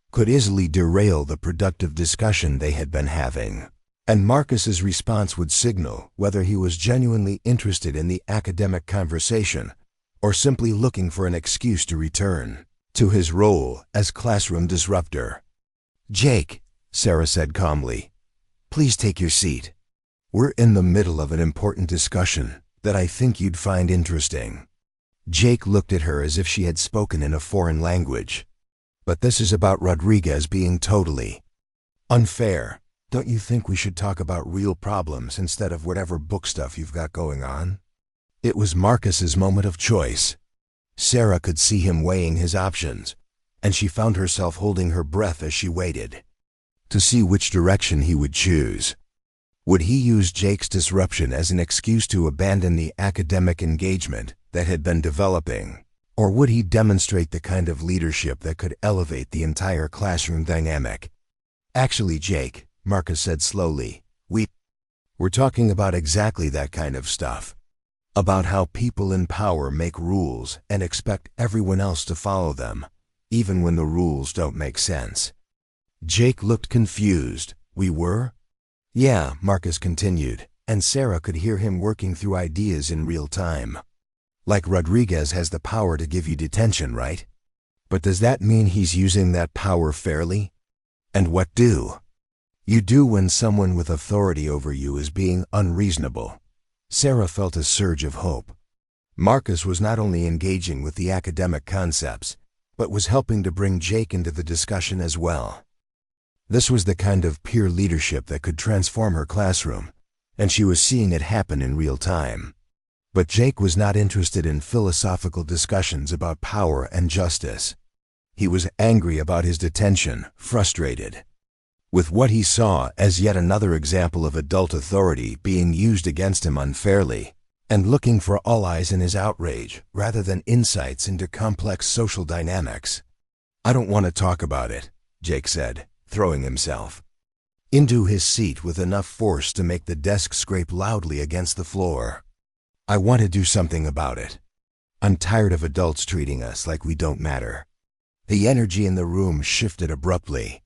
could easily derail the productive discussion they had been having, and Marcus's response would signal whether he was genuinely interested in the academic conversation or simply looking for an excuse to return to his role as classroom disruptor. "Jake," Sarah said calmly, "please take your seat. We're in the middle of an important discussion that I think you'd find interesting." Jake looked at her as if she had spoken in a foreign language. "But this is about Rodriguez being totally unfair. Don't you think we should talk about real problems instead of whatever book stuff you've got going on?" It was Marcus's moment of choice. Sarah could see him weighing his options, and she found herself holding her breath as she waited to see which direction he would choose. Would he use Jake's disruption as an excuse to abandon the academic engagement that had been developing, or would he demonstrate the kind of leadership that could elevate the entire classroom dynamic? "Actually, Jake," Marcus said slowly, we're talking about exactly that kind of stuff. About how people in power make rules and expect everyone else to follow them, even when the rules don't make sense." Jake looked confused. "We were?" "Yeah," Marcus continued, and Sarah could hear him working through ideas in real time. "Like Rodriguez has the power to give you detention, right? But does that mean he's using that power fairly? And what do you do when someone with authority over you is being unreasonable? Sarah felt a surge of hope. Marcus was not only engaging with the academic concepts, but was helping to bring Jake into the discussion as well. This was the kind of peer leadership that could transform her classroom, and she was seeing it happen in real time. But Jake was not interested in philosophical discussions about power and justice. He was angry about his detention, frustrated with what he saw as yet another example of adult authority being used against him unfairly, and looking for allies in his outrage rather than insights into complex social dynamics. "I don't want to talk about it," Jake said, throwing himself into his seat with enough force to make the desk scrape loudly against the floor. "I want to do something about it. I'm tired of adults treating us like we don't matter." The energy in the room shifted abruptly.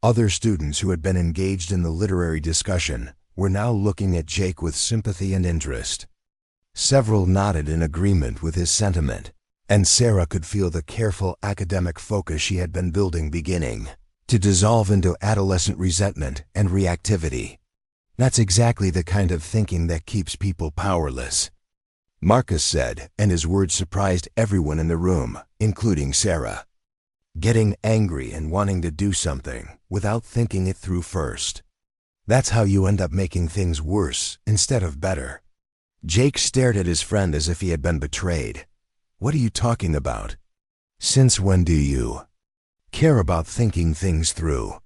Other students who had been engaged in the literary discussion were now looking at Jake with sympathy and interest. Several nodded in agreement with his sentiment, and Sarah could feel the careful academic focus she had been building beginning to dissolve into adolescent resentment and reactivity. That's exactly the kind of thinking that keeps people powerless, Marcus said, and his words surprised everyone in the room, including Sarah. Getting angry and wanting to do something without thinking it through first. That's how you end up making things worse instead of better. Jake stared at his friend as if he had been betrayed. "What are you talking about? Since when do you care about thinking things through?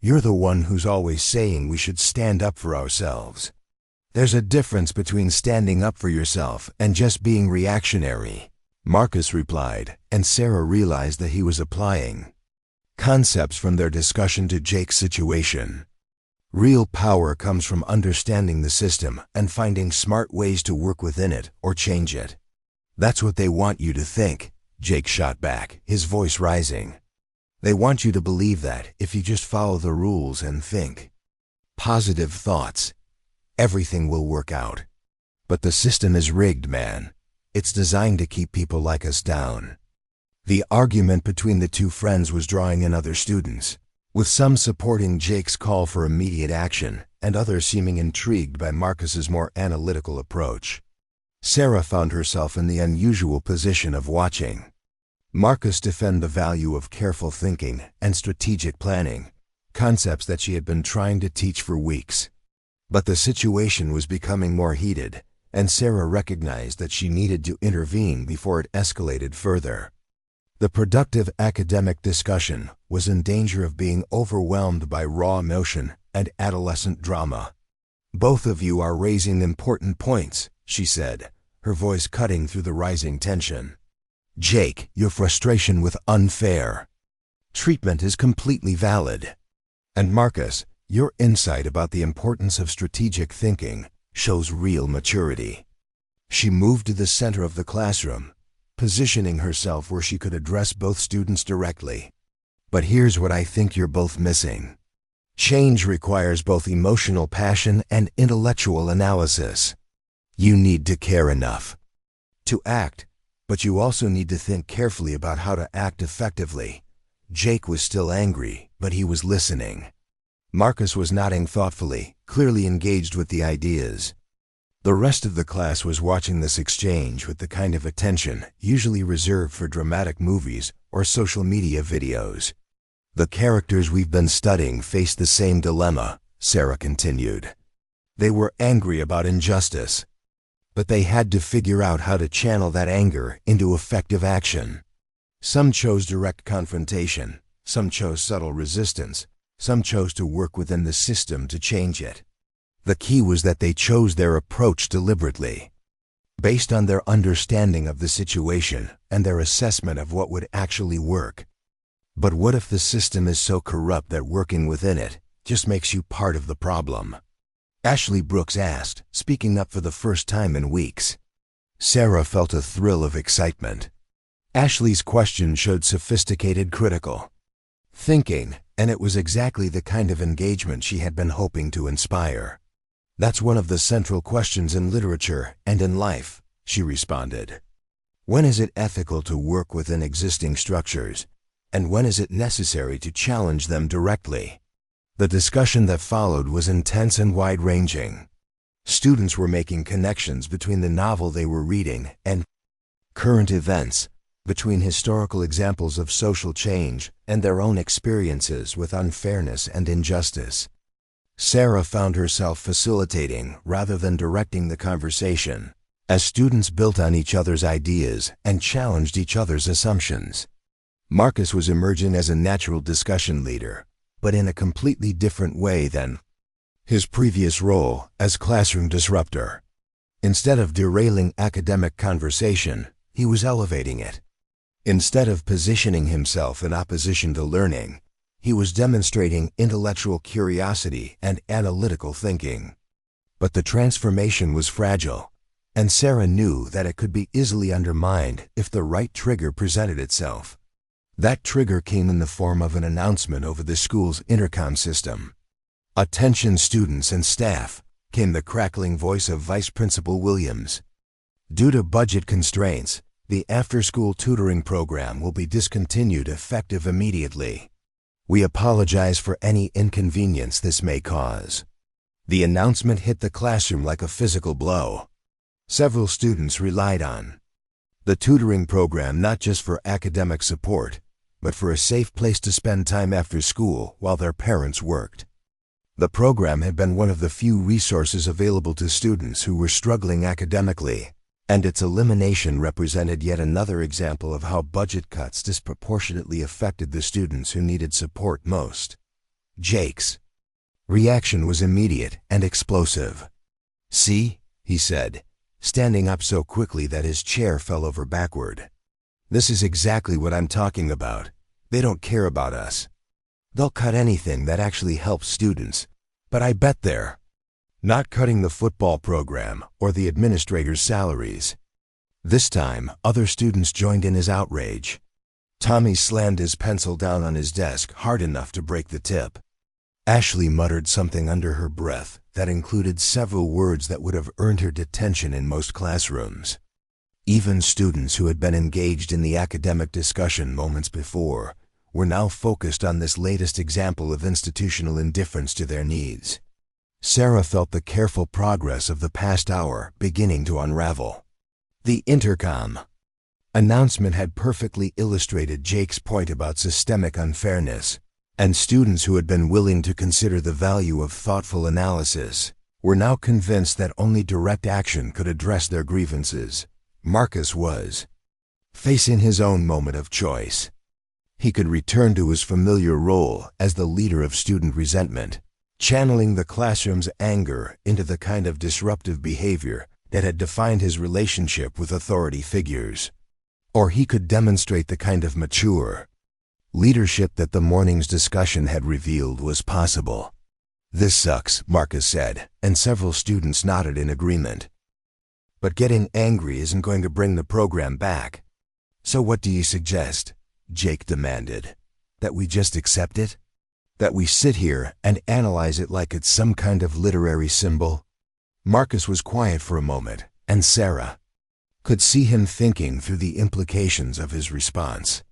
You're the one who's always saying we should stand up for ourselves." "There's a difference between standing up for yourself and just being reactionary," Marcus replied, and Sarah realized that he was applying concepts from their discussion to Jake's situation. Real power comes from understanding the system and finding smart ways to work within it or change it. "That's what they want you to think," Jake shot back, his voice rising. "They want you to believe that if you just follow the rules and think positive thoughts, everything will work out. But the system is rigged, man. It's designed to keep people like us down." The argument between the two friends was drawing in other students, with some supporting Jake's call for immediate action and others seeming intrigued by Marcus's more analytical approach. Sarah found herself in the unusual position of watching Marcus defend the value of careful thinking and strategic planning, concepts that she had been trying to teach for weeks. But the situation was becoming more heated, and Sarah recognized that she needed to intervene before it escalated further. The productive academic discussion was in danger of being overwhelmed by raw emotion and adolescent drama. "Both of you are raising important points," she said, her voice cutting through the rising tension. "Jake, your frustration with unfair treatment is completely valid. And Marcus, your insight about the importance of strategic thinking shows real maturity." She moved to the center of the classroom, positioning herself where she could address both students directly. "But here's what I think you're both missing. Change requires both emotional passion and intellectual analysis. You need to care enough to act, but you also need to think carefully about how to act effectively." Jake was still angry, but he was listening. Marcus was nodding thoughtfully, clearly engaged with the ideas. The rest of the class was watching this exchange with the kind of attention usually reserved for dramatic movies or social media videos. "The characters we've been studying faced the same dilemma," Sarah continued. "They were angry about injustice, but they had to figure out how to channel that anger into effective action. Some chose direct confrontation, some chose subtle resistance, some chose to work within the system to change it. The key was that they chose their approach deliberately, based on their understanding of the situation and their assessment of what would actually work. But what if the system is so corrupt that working within it just makes you part of the problem?" Ashley Brooks asked, speaking up for the first time in weeks. Sarah felt a thrill of excitement. Ashley's question showed sophisticated critical thinking, and it was exactly the kind of engagement she had been hoping to inspire. "That's one of the central questions in literature and in life," she responded. When is it ethical to work within existing structures, and when is it necessary to challenge them directly? The discussion that followed was intense and wide-ranging. Students were making connections between the novel they were reading and current events, between historical examples of social change and their own experiences with unfairness and injustice. Sarah found herself facilitating rather than directing the conversation, as students built on each other's ideas and challenged each other's assumptions. Marcus was emerging as a natural discussion leader, but in a completely different way than his previous role as classroom disruptor. Instead of derailing academic conversation, he was elevating it. Instead of positioning himself in opposition to learning, he was demonstrating intellectual curiosity and analytical thinking. But the transformation was fragile, and Sarah knew that it could be easily undermined if the right trigger presented itself. That trigger came in the form of an announcement over the school's intercom system. "Attention students and staff," came the crackling voice of Vice Principal Williams. "Due to budget constraints, the after-school tutoring program will be discontinued effective immediately. We apologize for any inconvenience this may cause." The announcement hit the classroom like a physical blow. Several students relied on the tutoring program not just for academic support, but for a safe place to spend time after school while their parents worked. The program had been one of the few resources available to students who were struggling academically, and its elimination represented yet another example of how budget cuts disproportionately affected the students who needed support most. Jake's reaction was immediate and explosive. "See," he said, standing up so quickly that his chair fell over backward. "This is exactly what I'm talking about. They don't care about us. They'll cut anything that actually helps students, but I bet they're not cutting the football program or the administrators' salaries." This time, other students joined in his outrage. Tommy slammed his pencil down on his desk hard enough to break the tip. Ashley muttered something under her breath that included several words that would have earned her detention in most classrooms. Even students who had been engaged in the academic discussion moments before were now focused on this latest example of institutional indifference to their needs. Sarah felt the careful progress of the past hour beginning to unravel. The intercom announcement had perfectly illustrated Jake's point about systemic unfairness, and students who had been willing to consider the value of thoughtful analysis were now convinced that only direct action could address their grievances. Marcus was facing his own moment of choice. He could return to his familiar role as the leader of student resentment, channeling the classroom's anger into the kind of disruptive behavior that had defined his relationship with authority figures. Or he could demonstrate the kind of mature leadership that the morning's discussion had revealed was possible. "This sucks," Marcus said, and several students nodded in agreement. "But getting angry isn't going to bring the program back. So what do you suggest?" Jake demanded. "That we just accept it? That we sit here and analyze it like it's some kind of literary symbol?" Marcus was quiet for a moment, and Sarah could see him thinking through the implications of his response.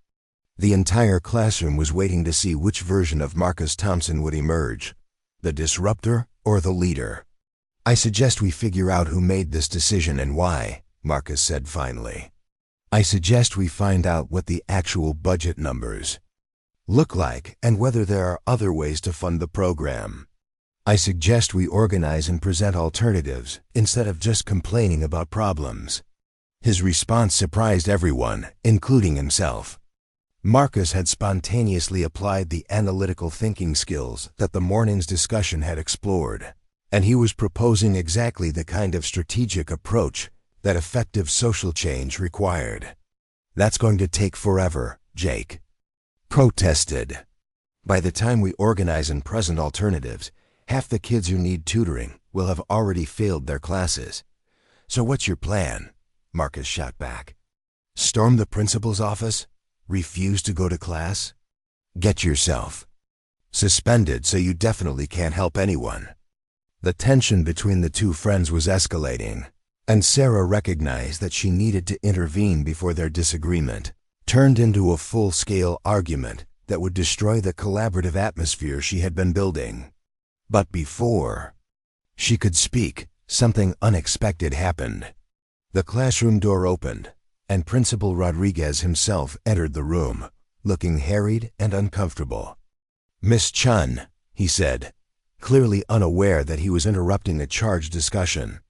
The entire classroom was waiting to see which version of Marcus Thompson would emerge, the disruptor or the leader. "I suggest we figure out who made this decision and why," Marcus said finally. "I suggest we find out what the actual budget numbers look like and whether there are other ways to fund the program. I suggest we organize and present alternatives instead of just complaining about problems." His response surprised everyone, including himself. Marcus had spontaneously applied the analytical thinking skills that the morning's discussion had explored, and he was proposing exactly the kind of strategic approach that effective social change required. "That's going to take forever," Jake protested. "By the time we organize and present alternatives, half the kids who need tutoring will have already failed their classes. So what's your plan?" Marcus shot back. "Storm the principal's office? Refuse to go to class? Get yourself suspended so you definitely can't help anyone?" The tension between the two friends was escalating, And Sarah recognized that she needed to intervene before their disagreement turned into a full-scale argument that would destroy the collaborative atmosphere she had been building. But before she could speak, something unexpected happened. The classroom door opened, and Principal Rodriguez himself entered the room, looking harried and uncomfortable. "Miss Chun," he said, clearly unaware that he was interrupting a charged discussion,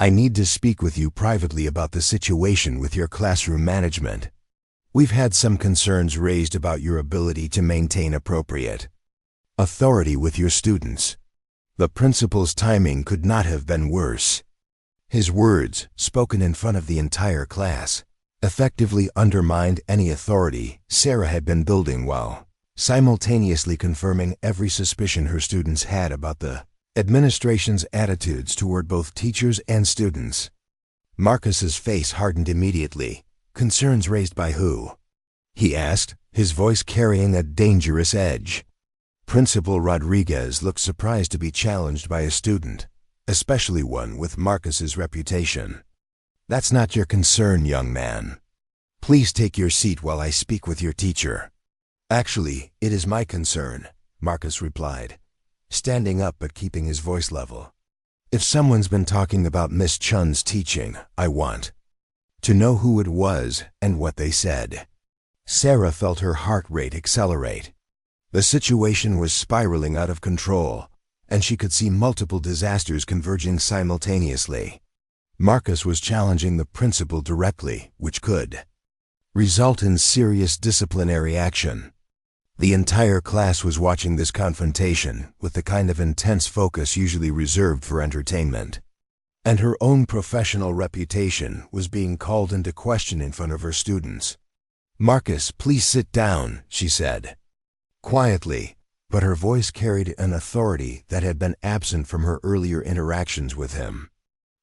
"I need to speak with you privately about the situation with your classroom management. We've had some concerns raised about your ability to maintain appropriate authority with your students." The principal's timing could not have been worse. His words, spoken in front of the entire class, effectively undermined any authority Sarah had been building while simultaneously confirming every suspicion her students had about the administration's attitudes toward both teachers and students. Marcus's face hardened immediately. "Concerns raised by who?" he asked, his voice carrying a dangerous edge. Principal Rodriguez looked surprised to be challenged by a student, especially one with Marcus's reputation. "That's not your concern, young man. Please take your seat while I speak with your teacher." "Actually, it is my concern," Marcus replied, standing up but keeping his voice level. "If someone's been talking about Miss Chun's teaching, I want to know who it was and what they said." Sarah felt her heart rate accelerate. The situation was spiraling out of control, and she could see multiple disasters converging simultaneously. Marcus was challenging the principal directly, which could result in serious disciplinary action. The entire class was watching this confrontation with the kind of intense focus usually reserved for entertainment. And her own professional reputation was being called into question in front of her students. "Marcus, please sit down," she said, quietly, but her voice carried an authority that had been absent from her earlier interactions with him.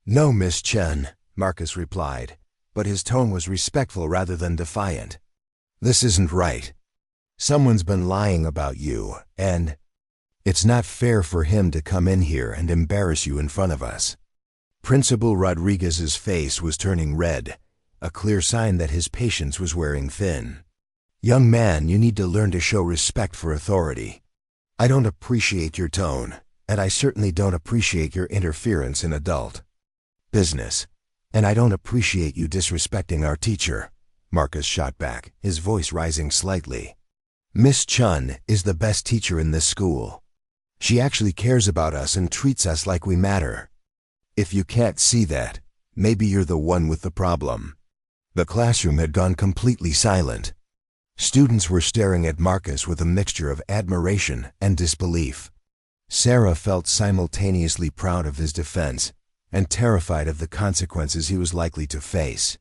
"No, Miss Chen," Marcus replied, but his tone was respectful rather than defiant. "This isn't right. Someone's been lying about you, and it's not fair for him to come in here and embarrass you in front of us." Principal Rodriguez's face was turning red, a clear sign that his patience was wearing thin. "Young man, you need to learn to show respect for authority. I don't appreciate your tone, and I certainly don't appreciate your interference in adult business, and I don't appreciate you disrespecting our teacher," Marcus shot back, his voice rising slightly. "Miss Chun is the best teacher in this school. She actually cares about us and treats us like we matter. If you can't see that, maybe you're the one with the problem." The classroom had gone completely silent. Students were staring at Marcus with a mixture of admiration and disbelief. Sarah felt simultaneously proud of his defense and terrified of the consequences he was likely to face.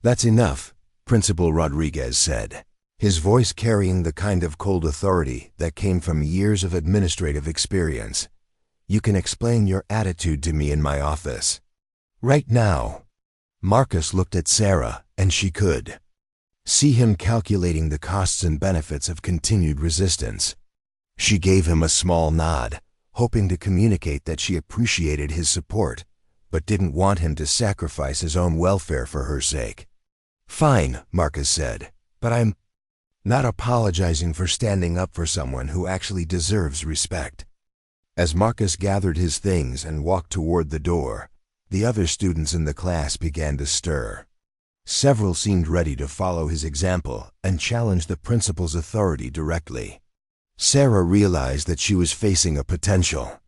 "That's enough," Principal Rodriguez said, his voice carrying the kind of cold authority that came from years of administrative experience. "You can explain your attitude to me in my office right now." Marcus looked at Sarah, and she could see him calculating the costs and benefits of continued resistance. She gave him a small nod, hoping to communicate that she appreciated his support, but didn't want him to sacrifice his own welfare for her sake. "Fine," Marcus said, "but I'm not apologizing for standing up for someone who actually deserves respect." As Marcus gathered his things and walked toward the door, the other students in the class began to stir. Several seemed ready to follow his example and challenge the principal's authority directly. Sarah realized that she was facing a potential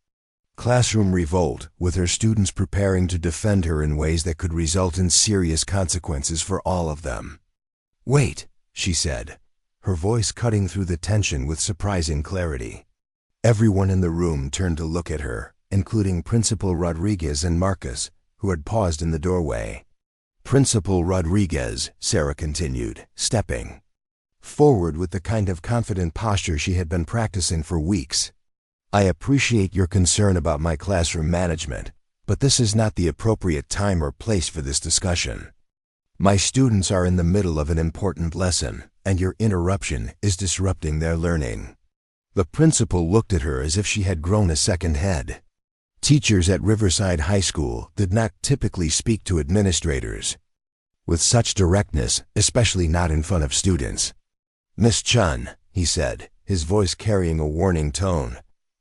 classroom revolt, with her students preparing to defend her in ways that could result in serious consequences for all of them. "Wait," she said, her voice cutting through the tension with surprising clarity. Everyone in the room turned to look at her, including Principal Rodriguez and Marcus, who had paused in the doorway. "Principal Rodriguez," Sarah continued, stepping forward with the kind of confident posture she had been practicing for weeks. "I appreciate your concern about my classroom management, but this is not the appropriate time or place for this discussion. My students are in the middle of an important lesson, and your interruption is disrupting their learning." The principal looked at her as if she had grown a second head. Teachers at Riverside High School did not typically speak to administrators with such directness, especially not in front of students. "Miss Chun," he said, his voice carrying a warning tone,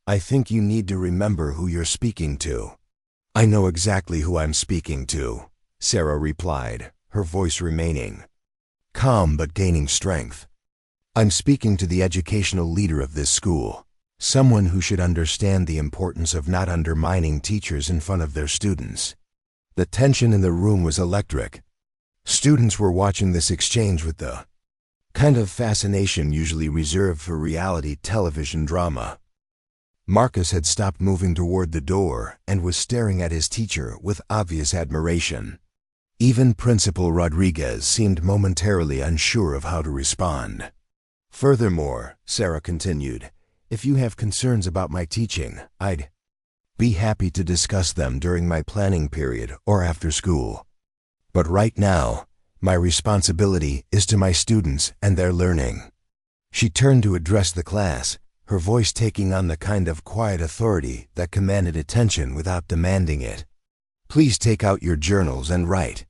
"I think you need to remember who you're speaking to." "I know exactly who I'm speaking to," Sarah replied, her voice remaining calm but gaining strength. "I'm speaking to the educational leader of this school, someone who should understand the importance of not undermining teachers in front of their students." The tension in the room was electric. Students were watching this exchange with the kind of fascination usually reserved for reality television drama. Marcus had stopped moving toward the door and was staring at his teacher with obvious admiration. Even Principal Rodriguez seemed momentarily unsure of how to respond. "Furthermore," Sarah continued, "if you have concerns about my teaching, I'd be happy to discuss them during my planning period or after school. But right now, my responsibility is to my students and their learning." She turned to address the class, her voice taking on the kind of quiet authority that commanded attention without demanding it. "Please take out your journals and write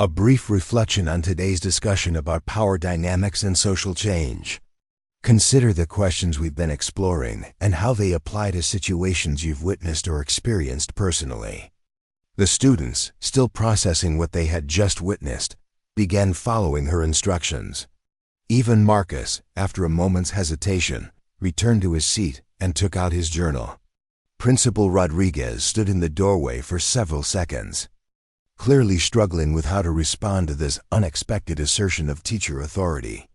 a brief reflection on today's discussion about power dynamics and social change. Consider the questions we've been exploring and how they apply to situations you've witnessed or experienced personally." The students, still processing what they had just witnessed, began following her instructions. Even Marcus, after a moment's hesitation, returned to his seat and took out his journal. Principal Rodriguez stood in the doorway for several seconds, clearly struggling with how to respond to this unexpected assertion of teacher authority.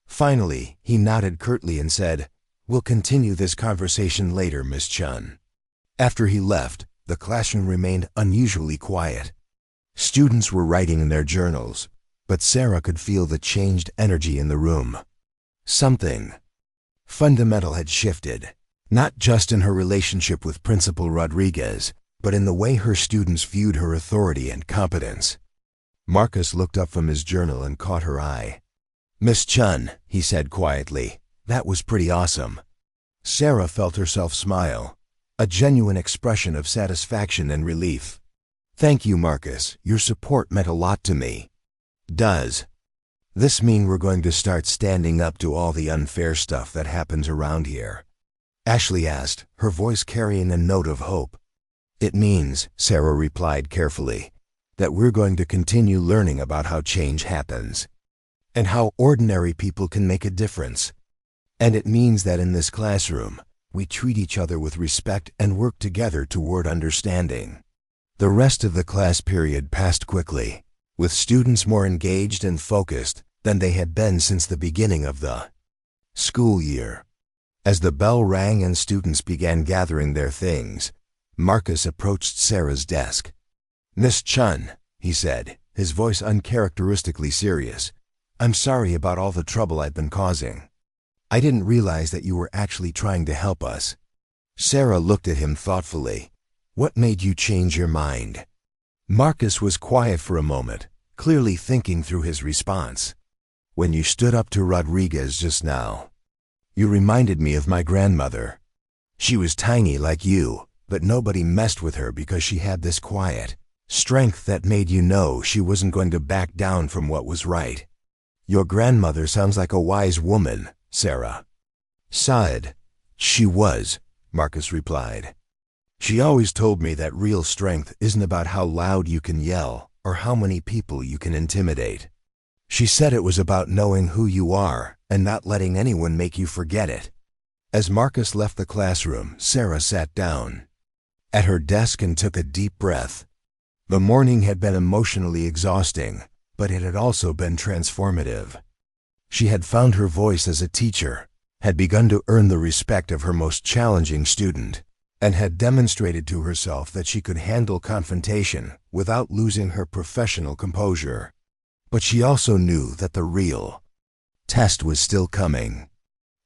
Finally, he nodded curtly and said, "We'll continue this conversation later, Miss Chun." After he left, the classroom remained unusually quiet. Students were writing in their journals, but Sarah could feel the changed energy in the room. Something fundamental had shifted, not just in her relationship with Principal Rodriguez, but in the way her students viewed her authority and competence. Marcus looked up from his journal and caught her eye. "Miss Chun," he said quietly, "that was pretty awesome." Sarah felt herself smile, a genuine expression of satisfaction and relief. "Thank you, Marcus. Your support meant a lot to me." "Does this mean we're going to start standing up to all the unfair stuff that happens around here?" Ashley asked, her voice carrying a note of hope. "It means," Sarah replied carefully, "that we're going to continue learning about how change happens and how ordinary people can make a difference. And it means that in this classroom, we treat each other with respect and work together toward understanding." The rest of the class period passed quickly, with students more engaged and focused than they had been since the beginning of the school year. As the bell rang and students began gathering their things, Marcus approached Sarah's desk. "Miss Chun," he said, his voice uncharacteristically serious, "I'm sorry about all the trouble I've been causing. I didn't realize that you were actually trying to help us." Sarah looked at him thoughtfully. "What made you change your mind?" Marcus was quiet for a moment, clearly thinking through his response. "When you stood up to Rodriguez just now, you reminded me of my grandmother. She was tiny like you, but nobody messed with her because she had this quiet strength that made you know she wasn't going to back down from what was right." "Your grandmother sounds like a wise woman," Sarah sighed. "She was," Marcus replied. "She always told me that real strength isn't about how loud you can yell or how many people you can intimidate. She said it was about knowing who you are and not letting anyone make you forget it." As Marcus left the classroom, Sarah sat down at her desk and took a deep breath. The morning had been emotionally exhausting, but it had also been transformative. She had found her voice as a teacher, had begun to earn the respect of her most challenging student, and had demonstrated to herself that she could handle confrontation without losing her professional composure. But she also knew that the real test was still coming.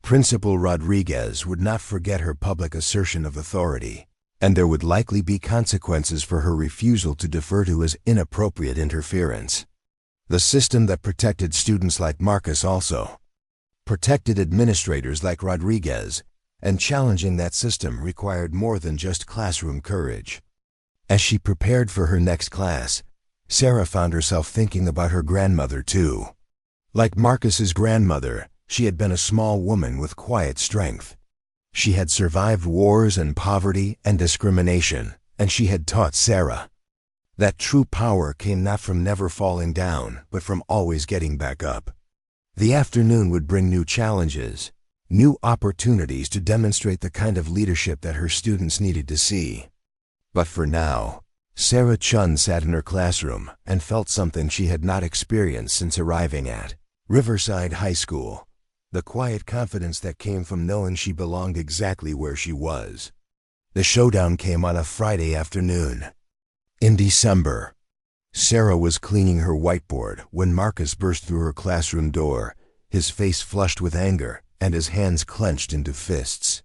Principal Rodriguez would not forget her public assertion of authority, and there would likely be consequences for her refusal to defer to his inappropriate interference. The system that protected students like Marcus also protected administrators like Rodriguez, and challenging that system required more than just classroom courage. As she prepared for her next class, Sarah found herself thinking about her grandmother too. Like Marcus's grandmother, she had been a small woman with quiet strength. She had survived wars and poverty and discrimination, and she had taught Sarah that true power came not from never falling down, but from always getting back up. The afternoon would bring new challenges, new opportunities to demonstrate the kind of leadership that her students needed to see. But for now, Sarah Chun sat in her classroom and felt something she had not experienced since arriving at Riverside High School, the quiet confidence that came from knowing she belonged exactly where she was. The showdown came on a Friday afternoon. In December, Sarah was cleaning her whiteboard when Marcus burst through her classroom door, his face flushed with anger and his hands clenched into fists.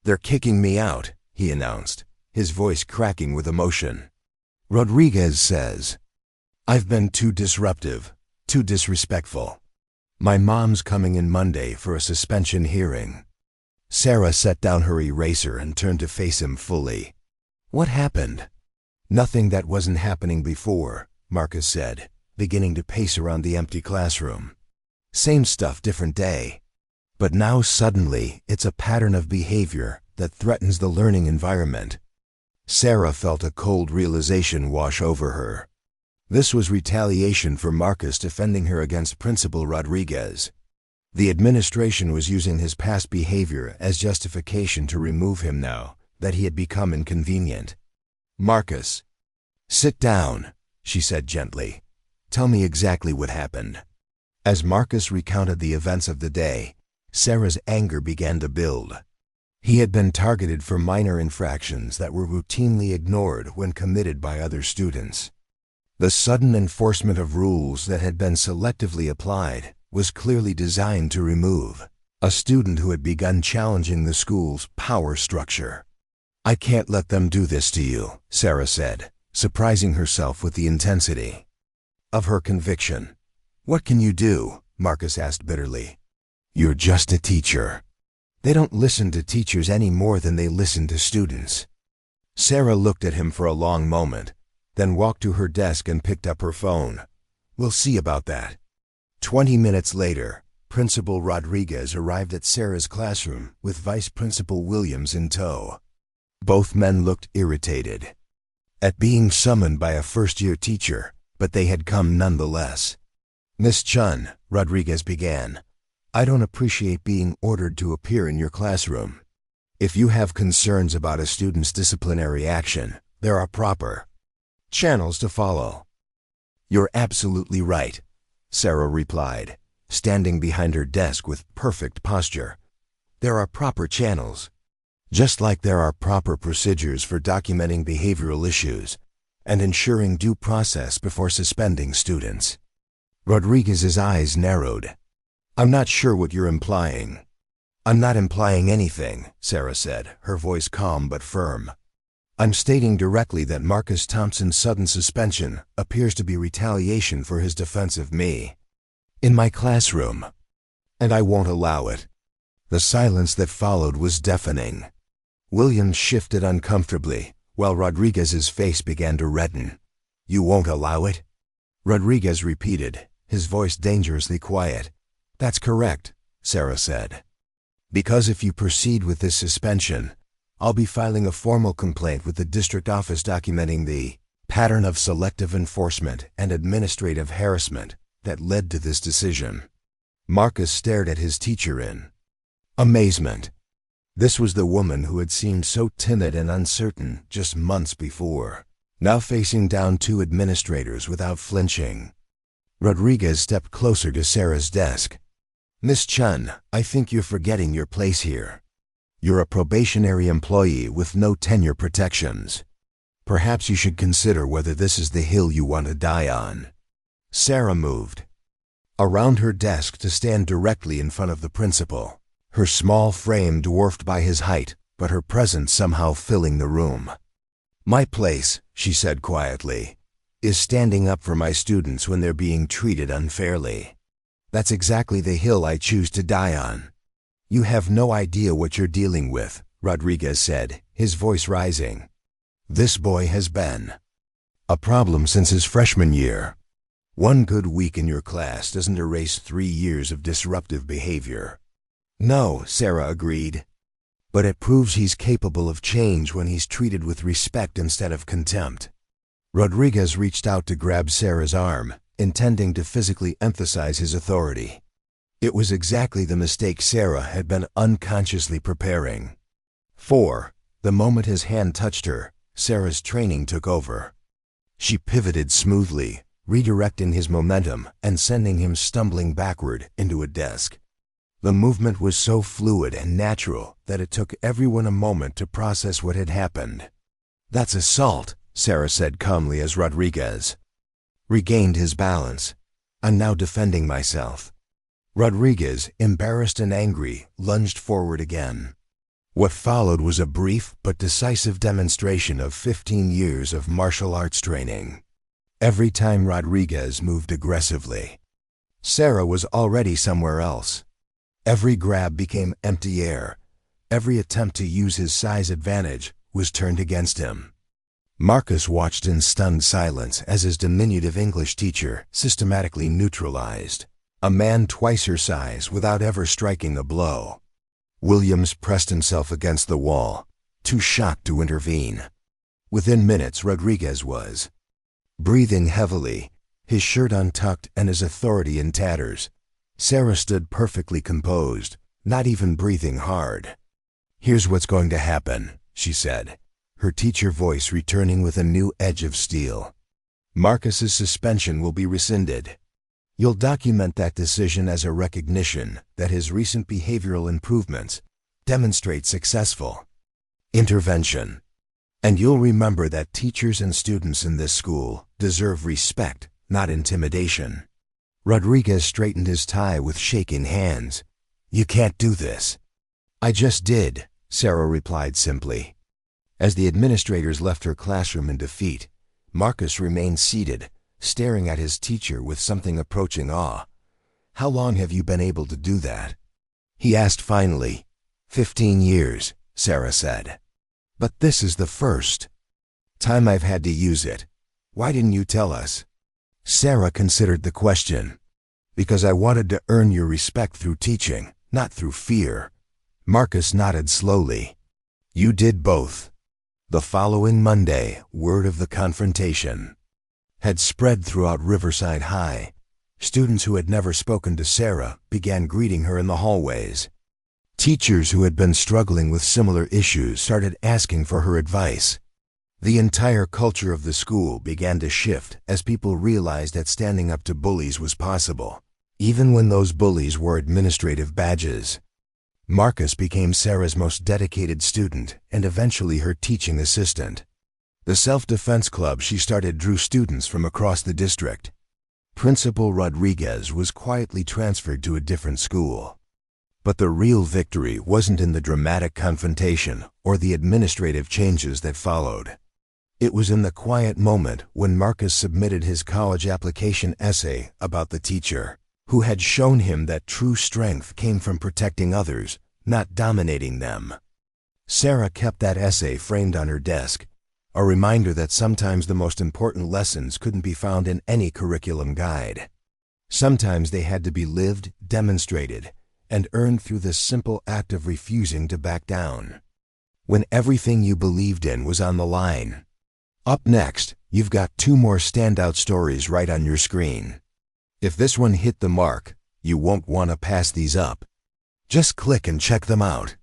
"They're kicking me out," he announced, his voice cracking with emotion. "Rodriguez says I've been too disruptive, too disrespectful. My mom's coming in Monday for a suspension hearing." Sarah set down her eraser and turned to face him fully. "What happened?" "Nothing that wasn't happening before," Marcus said, beginning to pace around the empty classroom. "Same stuff, different day. But now suddenly it's a pattern of behavior that threatens the learning environment." Sarah felt a cold realization wash over her. This was retaliation for Marcus defending her against Principal Rodriguez. The administration was using his past behavior as justification to remove him now that he had become inconvenient. "Marcus, sit down," she said gently. "Tell me exactly what happened." As Marcus recounted the events of the day, Sarah's anger began to build. He had been targeted for minor infractions that were routinely ignored when committed by other students. The sudden enforcement of rules that had been selectively applied was clearly designed to remove a student who had begun challenging the school's power structure. "I can't let them do this to you," Sarah said, surprising herself with the intensity of her conviction. "What can you do?" Marcus asked bitterly. "You're just a teacher. They don't listen to teachers any more than they listen to students." Sarah looked at him for a long moment, then walked to her desk and picked up her phone. "We'll see about that." 20 minutes later, Principal Rodriguez arrived at Sarah's classroom with Vice Principal Williams in tow. Both men looked irritated at being summoned by a first-year teacher, but they had come nonetheless. "Miss Chun," Rodriguez began, "I don't appreciate being ordered to appear in your classroom. If you have concerns about a student's disciplinary action, there are proper channels to follow." "You're absolutely right," Sarah replied, standing behind her desk with perfect posture. "There are proper channels. Just like there are proper procedures for documenting behavioral issues and ensuring due process before suspending students." Rodriguez's eyes narrowed. "I'm not sure what you're implying." "I'm not implying anything," Sarah said, her voice calm but firm. "I'm stating directly that Marcus Thompson's sudden suspension appears to be retaliation for his defense of me in my classroom, and I won't allow it." The silence that followed was deafening. Williams shifted uncomfortably, while Rodriguez's face began to redden. "You won't allow it?" Rodriguez repeated, his voice dangerously quiet. "That's correct," Sarah said. "Because if you proceed with this suspension, I'll be filing a formal complaint with the district office documenting the pattern of selective enforcement and administrative harassment that led to this decision." Marcus stared at his teacher in amazement. This was the woman who had seemed so timid and uncertain just months before, now facing down two administrators without flinching. Rodriguez stepped closer to Sarah's desk. "Miss Chun, I think you're forgetting your place here. You're a probationary employee with no tenure protections. Perhaps you should consider whether this is the hill you want to die on." Sarah moved around her desk to stand directly in front of the principal, her small frame dwarfed by his height, but her presence somehow filling the room. "My place," she said quietly, "is standing up for my students when they're being treated unfairly. That's exactly the hill I choose to die on." You have no idea what you're dealing with, Rodriguez said, his voice rising. This boy has been a problem since his freshman year. One good week in your class doesn't erase 3 years of disruptive behavior. No, Sarah agreed. But it proves he's capable of change when he's treated with respect instead of contempt. Rodriguez reached out to grab Sarah's arm, intending to physically emphasize his authority. It was exactly the mistake Sarah had been unconsciously preparing. The moment his hand touched her, Sarah's training took over. She pivoted smoothly, redirecting his momentum and sending him stumbling backward into a desk. The movement was so fluid and natural that it took everyone a moment to process what had happened. That's assault, Sarah said calmly as Rodriguez regained his balance. I'm now defending myself. Rodriguez, embarrassed and angry, lunged forward again. What followed was a brief but decisive demonstration of 15 years of martial arts training. Every time Rodriguez moved aggressively, Sarah was already somewhere else. Every grab became empty air. Every attempt to use his size advantage was turned against him. Marcus watched in stunned silence as his diminutive English teacher systematically neutralized a man twice her size without ever striking a blow. Williams pressed himself against the wall, too shocked to intervene. Within minutes, Rodriguez was breathing heavily, his shirt untucked and his authority in tatters. Sarah stood perfectly composed, not even breathing hard. Here's what's going to happen, she said, her teacher voice returning with a new edge of steel. Marcus's suspension will be rescinded. You'll document that decision as a recognition that his recent behavioral improvements demonstrate successful intervention. And you'll remember that teachers and students in this school deserve respect, not intimidation. Rodriguez straightened his tie with shaking hands. You can't do this. I just did, Sarah replied simply. As the administrators left her classroom in defeat, Marcus remained seated, staring at his teacher with something approaching awe. How long have you been able to do that? He asked finally. 15 years, Sarah said. But this is the first time I've had to use it. Why didn't you tell us? Sarah considered the question. Because I wanted to earn your respect through teaching, not through fear. Marcus nodded slowly. You did both. The following Monday, word of the confrontation had spread throughout Riverside High. Students who had never spoken to Sarah began greeting her in the hallways. Teachers who had been struggling with similar issues started asking for her advice. The entire culture of the school began to shift as people realized that standing up to bullies was possible, even when those bullies wore administrative badges. Marcus became Sarah's most dedicated student and eventually her teaching assistant. The self-defense club she started drew students from across the district. Principal Rodriguez was quietly transferred to a different school. But the real victory wasn't in the dramatic confrontation or the administrative changes that followed. It was in the quiet moment when Marcus submitted his college application essay about the teacher, who had shown him that true strength came from protecting others, not dominating them. Sarah kept that essay framed on her desk, a reminder that sometimes the most important lessons couldn't be found in any curriculum guide. Sometimes they had to be lived, demonstrated, and earned through the simple act of refusing to back down when everything you believed in was on the line. Up next, you've got 2 more standout stories right on your screen. If this one hit the mark, you won't want to pass these up. Just click and check them out.